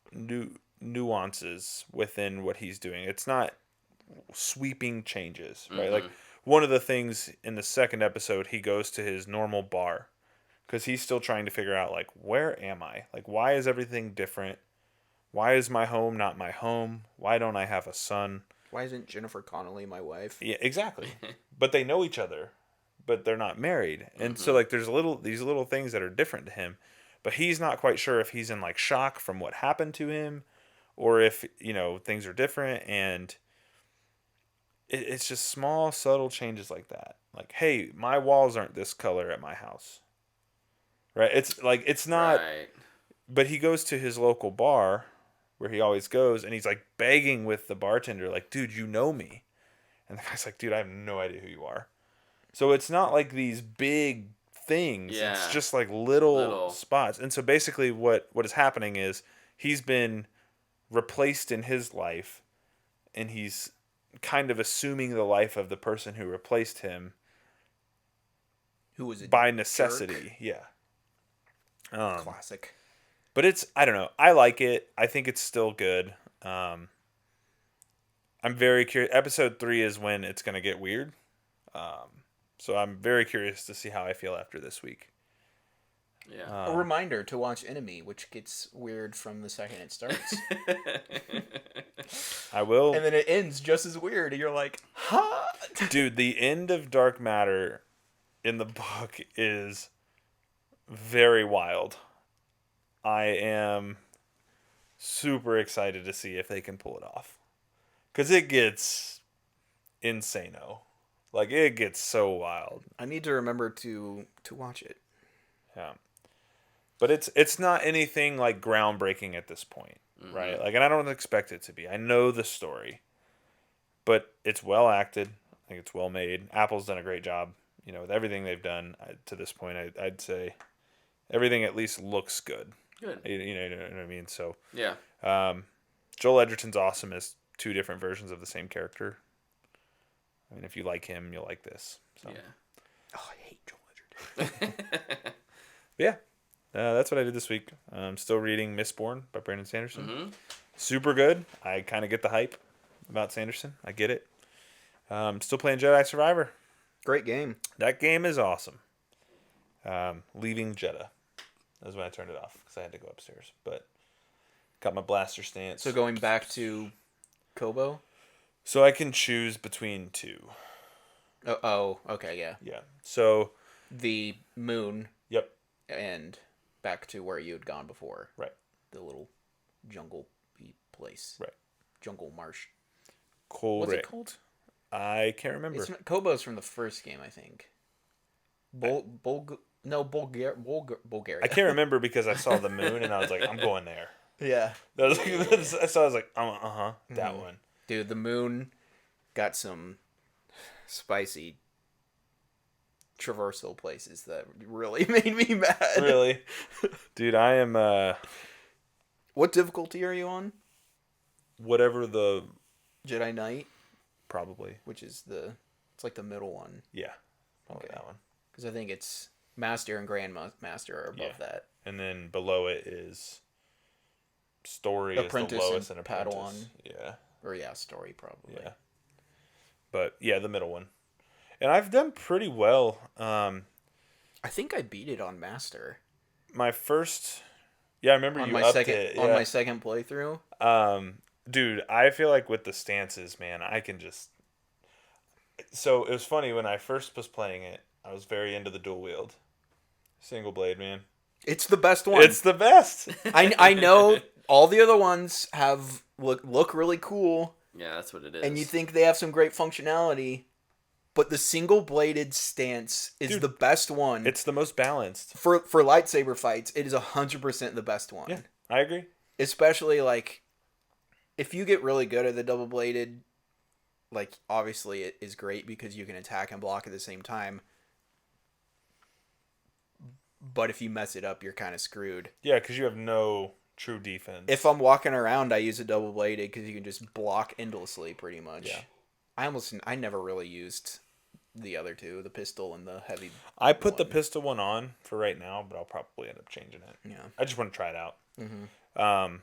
nuances within what he's doing. It's not sweeping changes, right? Like, one of the things in the second episode, he goes to his normal bar because he's still trying to figure out, like, where am I? Like, why is everything different? Why is my home not my home? Why don't I have a son? Why isn't Jennifer Connelly my wife? Yeah, exactly. But they know each other, but they're not married. And so, like, there's these little things that are different to him, but he's not quite sure if he's in, like, shock from what happened to him or if, things are different. And it's just small, subtle changes like that. Like, hey, my walls aren't this color at my house. Right? It's like, it's not, Right. But he goes to his local bar where he always goes and he's like begging with the bartender, like, dude, you know me. And the guy's like, dude, I have no idea who you are. So it's not like these big things. Yeah. It's just like little spots. And so basically what is happening is he's been replaced in his life and he's kind of assuming the life of the person who replaced him, who was by necessity. Jerk. Yeah. Classic. But I don't know. I like it. I think it's still good. I'm very curious. Episode 3 is when it's going to get weird. So I'm very curious to see how I feel after this week. Yeah. A reminder to watch Enemy, which gets weird from the second it starts. I will. And then it ends just as weird, and you're like, huh? Dude, the end of Dark Matter in the book is very wild. I am super excited to see if they can pull it off. Because it gets insano. Like, it gets so wild. I need to remember to watch it. Yeah. But it's not anything, like, groundbreaking at this point, right? Like, and I don't expect it to be. I know the story. But it's well acted. I think it's well made. Apple's done a great job, with everything they've done to this point. I'd say everything at least looks good. Good. You know what I mean? So, yeah. Joel Edgerton's awesome as two different versions of the same character. I mean, if you like him, you'll like this. So. Yeah. Oh, I hate Joel Edgerton. Yeah. That's what I did this week. I'm still reading Mistborn by Brandon Sanderson. Super good. I kind of get the hype about Sanderson. I get it. Still playing Jedi Survivor. Great game. That game is awesome. Leaving Jeddah. That was when I turned it off because I had to go upstairs. But got my blaster stance. So going back to Kobo? So I can choose between two. Oh, okay, yeah. Yeah. So the moon. Yep. And back to where you had gone before. Right. The little jungle place. Right. Jungle marsh. Correct. What's it called? I can't remember. Kobo's from the first game, I think. Bulgaria. I can't remember because I saw the moon and I was like, I'm going there. Yeah. That was, so I was like, that one. Dude, the moon got some spicy traversal places that really made me mad. Really? Dude, I am, What difficulty are you on? whatever the... Jedi Knight? Probably. Which is it's like the middle one. Yeah. Probably Okay. that one. Because I think it's Master and Grand Master are above that. And then below it is Story Apprentice is the lowest and and Apprentice. Padawan. Yeah. Or Story probably. Yeah. But yeah, the middle one. And I've done pretty well. I think I beat it on Master. My first... Yeah, I remember on you my upped second it. on Yeah. my second playthrough. Dude, I feel like with the stances, man, I can just... So, it was funny, when I first was playing it, I was very into the dual wield. Single blade, man. It's the best one. It's the best! I know all the other ones look really cool. Yeah, that's what it is. And you think they have some great functionality, but the single bladed stance is the best one. It's the most balanced. For lightsaber fights, it is 100% the best one. Yeah, I agree. Especially, like, if you get really good at the double bladed, like, obviously it is great because you can attack and block at the same time. But if you mess it up, you're kind of screwed. Yeah, because you have no true defense. If I'm walking around, I use a double bladed because you can just block endlessly, pretty much. Yeah. I never really used the other two, the pistol and the heavy. I put the pistol one on for right now, but I'll probably end up changing it. Yeah. I just want to try it out. Mm-hmm.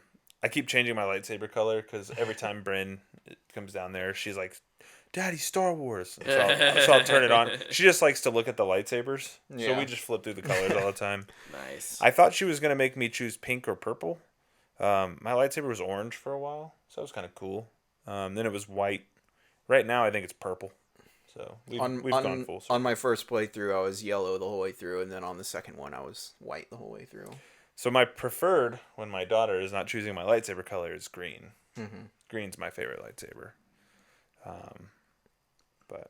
I keep changing my lightsaber color because every time Bryn comes down there, she's like, "Daddy, Star Wars." So I'll turn it on. She just likes to look at the lightsabers. Yeah. So we just flip through the colors all the time. Nice. I thought she was going to make me choose pink or purple. My lightsaber was orange for a while, so that was kind of cool. Then it was white. Right now, I think it's purple. So we've gone full circle. On my first playthrough, I was yellow the whole way through, and then on the second one, I was white the whole way through. So my preferred, when my daughter is not choosing my lightsaber color, is green. Mm-hmm. Green's my favorite lightsaber. But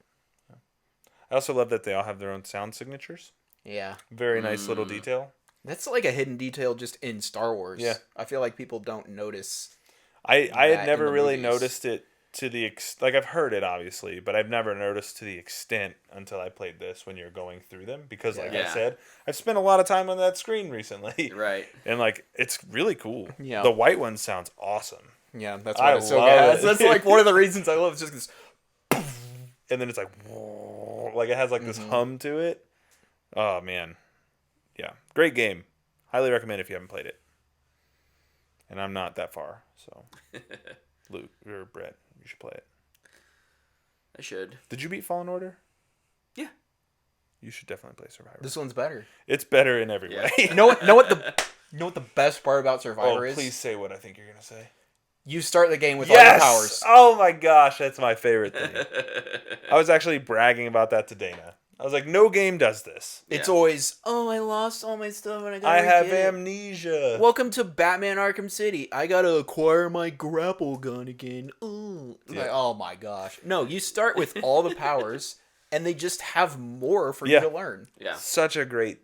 I also love that they all have their own sound signatures. Yeah. Very nice little detail. That's like a hidden detail just in Star Wars. Yeah. I feel like people don't notice. I had never in the really movies. noticed it to the like I've heard it obviously, but I've never noticed to the extent until I played this when you're going through them because like I Yeah. said, I've spent a lot of time on that screen recently. Right. And like it's really cool. Yeah. The white one sounds awesome. Yeah, that's I why it's so love good. it. That's like one of the reasons I love it. It's just this. And then it's like like it has like this hum to it. Oh man. Yeah. Great game. Highly recommend if you haven't played it. And I'm not that far, so Luke or Brett, you should play it. I should. Did you beat Fallen Order? Yeah. You should definitely play Survivor. This one's better. It's better in every way. You know what the best part about Survivor is? Please say what I think you're gonna say. You start the game with all your powers. Oh my gosh, that's my favorite thing. I was actually bragging about that to Dana. I was like, no game does this. It's Yeah. always, I lost all my stuff and I I gotta have get it. amnesia. Welcome to Batman Arkham City. I gotta acquire my grapple gun again. Ooh. Yeah. Like, oh my gosh. No, you start with all the powers and they just have more for you to learn. Yeah. Such a great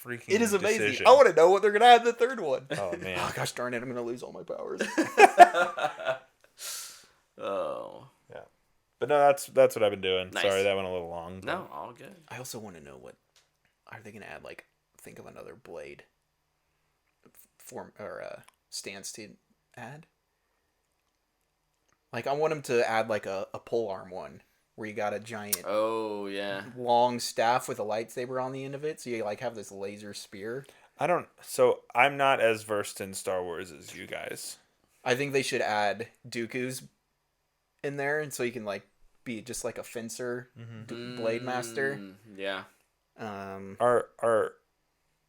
freaking It is amazing. decision. I want to know what they're gonna add in the third one. Oh man. Oh gosh darn it, I'm gonna lose all my powers. Oh. Yeah. But no, that's what I've been doing. Nice. Sorry, that went a little long. but- No, all good. I also want to know what are they gonna add, like, think of another blade form or stance to add. Like, I want them to add like a pole arm one where you got a giant Oh, yeah. long staff with a lightsaber on the end of it, so you like have this laser spear. So I'm not as versed in Star Wars as you guys. I think they should add Dooku's in there, and so you can like be just like a fencer blade master. Yeah.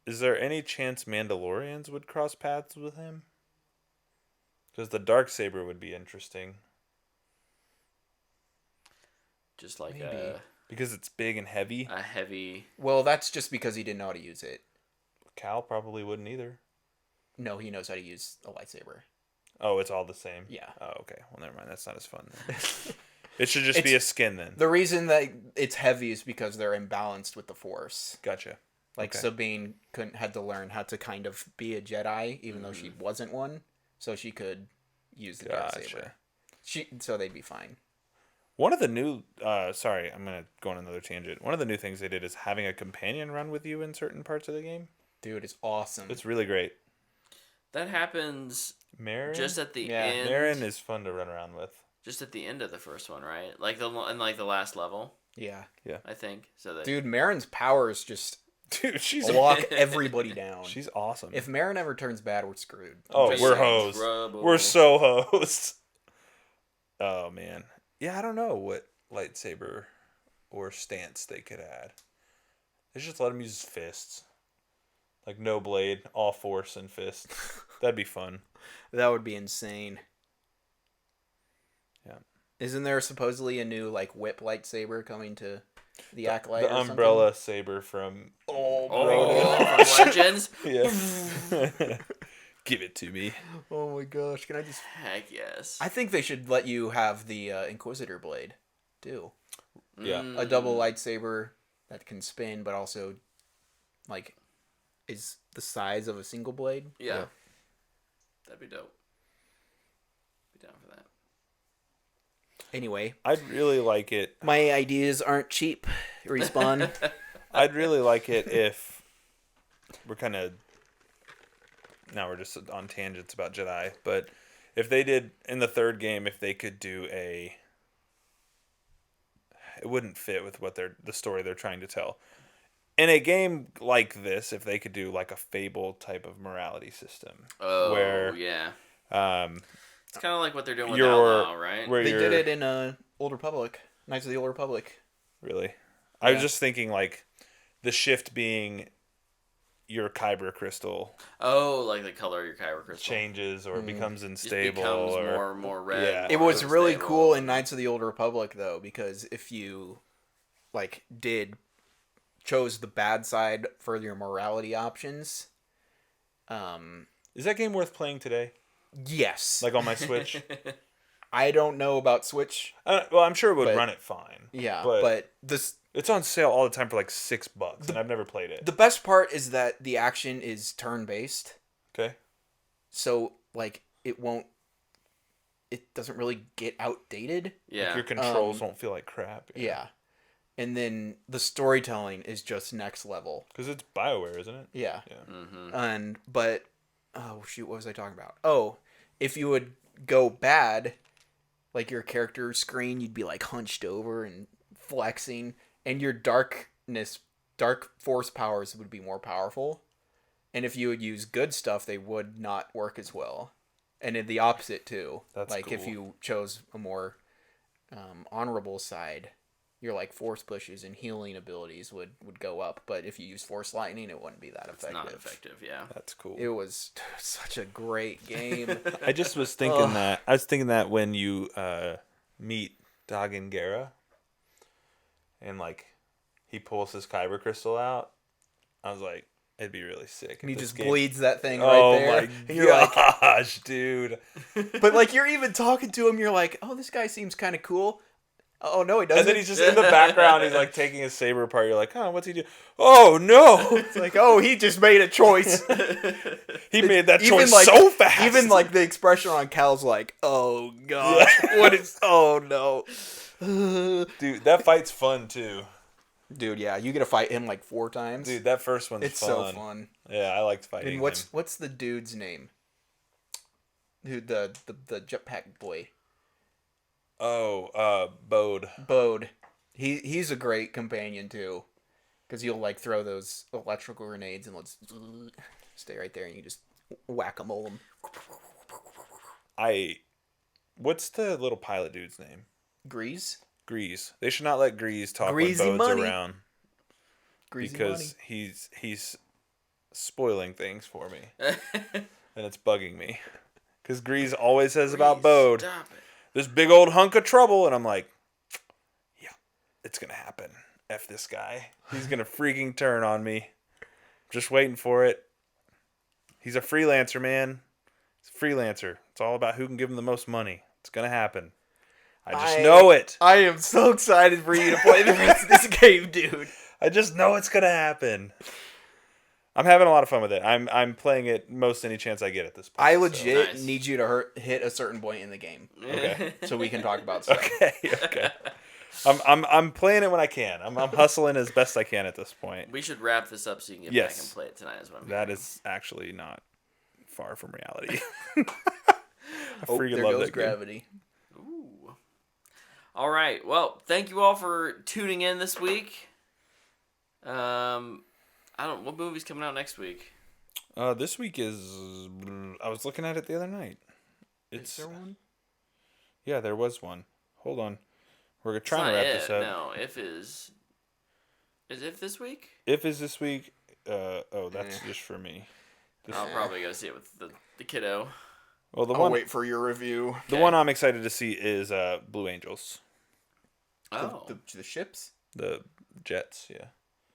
Is there any chance Mandalorians would cross paths with him? Because the Darksaber would be interesting. Just like Maybe. Because it's big and heavy. a heavy... Well, that's just because he didn't know how to use it. Cal probably wouldn't either. No, he knows how to use a lightsaber. Oh, it's all the same? Yeah. Oh, okay. Well, never mind. That's not as fun then. It should just be a skin then. The reason that it's heavy is because they're imbalanced with the Force. Gotcha. Like, Okay. Sabine had to learn how to kind of be a Jedi, even though she wasn't one. so she could use the dark saber. So they'd be fine. One of the new, sorry, I'm gonna go on another tangent. One of the new things they did is having a companion run with you in certain parts of the game. Dude, it's awesome. It's really great. That happens Marin? just at the Yeah. end. Marin is fun to run around with. Just at the end of the first one, right? Like the last level. Yeah. I think so. That Dude, Marin's powers just Dude, lock everybody down. she's awesome. If Marin ever turns bad, we're screwed. Oh, Just we're saying. hosed. Trouble. We're so hosed. Oh man, yeah, I don't know what lightsaber or stance they could add. They should just let him use his fists, like no blade, all force and fist. That'd be fun. That would be insane. Yeah. Isn't there supposedly a new like whip lightsaber coming to the Acolyte? The or something? umbrella saber from Oh, from Legends. yeah. Give it to me. Oh my gosh! Can I just? Heck yes. I think they should let you have the Inquisitor blade, too. Yeah. A double lightsaber that can spin, but also, like, is the size of a single blade. Yeah. That'd be dope. Be down for that. Anyway, I'd really like it. my ideas aren't cheap. Respawn. I'd really like it if we're kind of now we're just on tangents about Jedi, but if they did in the third game, if they could do it wouldn't fit with what the story they're trying to tell. In a game like this, if they could do like a Fable type of morality system, where yeah, um, it's kind of like what they're doing with you're Outlaw, right? where They you're, did it in Old Republic, Knights of the Old Republic. Really, I was Yeah. just thinking like the shift being your kyber crystal Oh, like the color of your kyber crystal changes or becomes just unstable becomes or more red. Yeah. It more was really unstable. cool in Knights of the Old Republic though, because if you like chose the bad side for your morality options, Is that game worth playing today? yes. Like on my Switch? I don't know about Switch. Well, I'm sure it would But- run it fine. Yeah, But, but this it's on sale all the time for like $6, and I've never played it. the best part is that the action is turn based, Okay. so like it doesn't really get outdated. Yeah. Your controls won't feel like crap. Yeah. And then the storytelling is just next level. Because it's BioWare, isn't it? Yeah. Yeah. But oh shoot, what was I talking about? Oh, if you would go bad, like your character screen, you'd be like hunched over and flexing, and your dark force powers would be more powerful. And if you would use good stuff, they would not work as well. And in the opposite too. That's like if cool. you chose a more honorable side, your like force pushes and healing abilities would go up. But if you use force lightning, it wouldn't be that effective. It's not effective, yeah. That's cool. It was such a great game. I just was thinking that. I was thinking that when you meet Dagan Gera, and like he pulls his kyber crystal out, I was like, it'd be really sick. And he if this just game- bleeds that thing Oh right there. my And you're like, gosh, dude! but like you're even talking to him, you're like, oh, this guy seems kind of cool. Oh no, he doesn't. And then he's just in the background. He's like taking his saber apart. You're like, oh, what's he do? Oh no! It's like, oh, he just made a choice. He made that Even choice like so fast. Even like the expression on Cal's like, oh gosh, what is? Oh no, dude, that fight's fun too. dude. Yeah, you get to fight him like 4 times. Dude, that first one's it's fun. so fun. Yeah, I liked fighting. And what's the dude's name? Dude, the jetpack boy. Oh, Bode. Bode. He's a great companion too, because you'll like throw those electrical grenades and let's stay right there and you just whack-a-mole them. What's the little pilot dude's name? Grease. Grease. They should not let Grease talk Greasy when Bode's money. around Greasy because money. he's spoiling things for me, and it's bugging me. Because Grease always says about Bode, Stop it. this big old hunk of trouble, and I'm like, yeah, it's gonna happen. F this guy. He's gonna freaking turn on me. Just waiting for it. He's a freelancer, man. He's a freelancer. It's all about who can give him the most money. It's gonna happen. I just know it. I am so excited for you to play the rest of this game, dude. I just know it's gonna happen. I'm having a lot of fun with it. I'm playing it most any chance I get at this point. I legit Nice. need you to hit a certain point in the game Okay. so we can talk about stuff. Okay. I'm playing it when I can. I'm hustling as best I can at this point. We should wrap this up so you can get Yes. back and play it tonight as well. That is actually not far from reality. I Oh, freaking there love goes that game. gravity. Ooh. All right. Well, thank you all for tuning in this week. I don't. What movie's coming out next week? This week is. I was looking at it the other night. Is there one? Yeah, there was one. Hold on. We're It's trying to not wrap It. this up. No, If is. Is If this week? If is this week. That's just for me. I'll probably go see it with the kiddo. Well, I'll wait for your review. The one I'm excited to see is Blue Angels. Oh. The ships? The jets, yeah.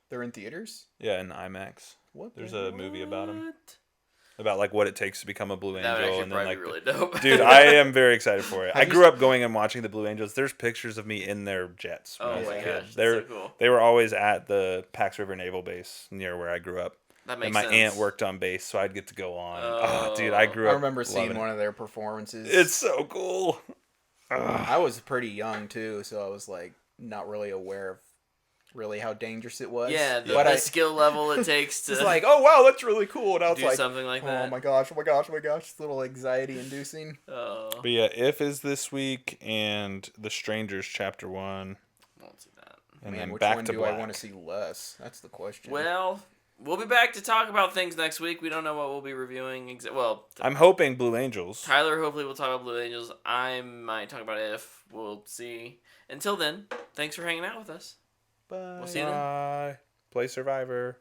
They're in theaters? Yeah, in IMAX. What? There's a movie about them. What? About like what it takes to become a Blue That would Angel, actually and then probably like, be really dope. dude, I am very excited for it. I Have you grew up going and watching the Blue Angels. There's pictures of me in their jets when I Oh was a my kid. gosh, that's They're so cool. They were always at the Pax River Naval Base near where I grew up. That makes And my sense. aunt worked on base, so I'd get to go on. Oh. Dude, I grew up. I remember seeing loving one it. of their performances. It's so cool. I was pretty young too, so I was like not really aware of really how dangerous it was. Yeah, the, but the I skill level it takes to it's like, oh wow, that's really cool. And I was do like, something like that. oh my gosh, it's a little anxiety inducing. Oh, But yeah, If is this week, and The Strangers Chapter 1, won't see that. and Man, then which Back one to do Black. I want to see less? That's the question. Well, we'll be back to talk about things next week. We don't know what we'll be reviewing. I'm hoping Blue Angels. Tyler hopefully will talk about Blue Angels. I might talk about If. We'll see. Until then, thanks for hanging out with us. Bye. We'll see you then. Bye. Play Survivor.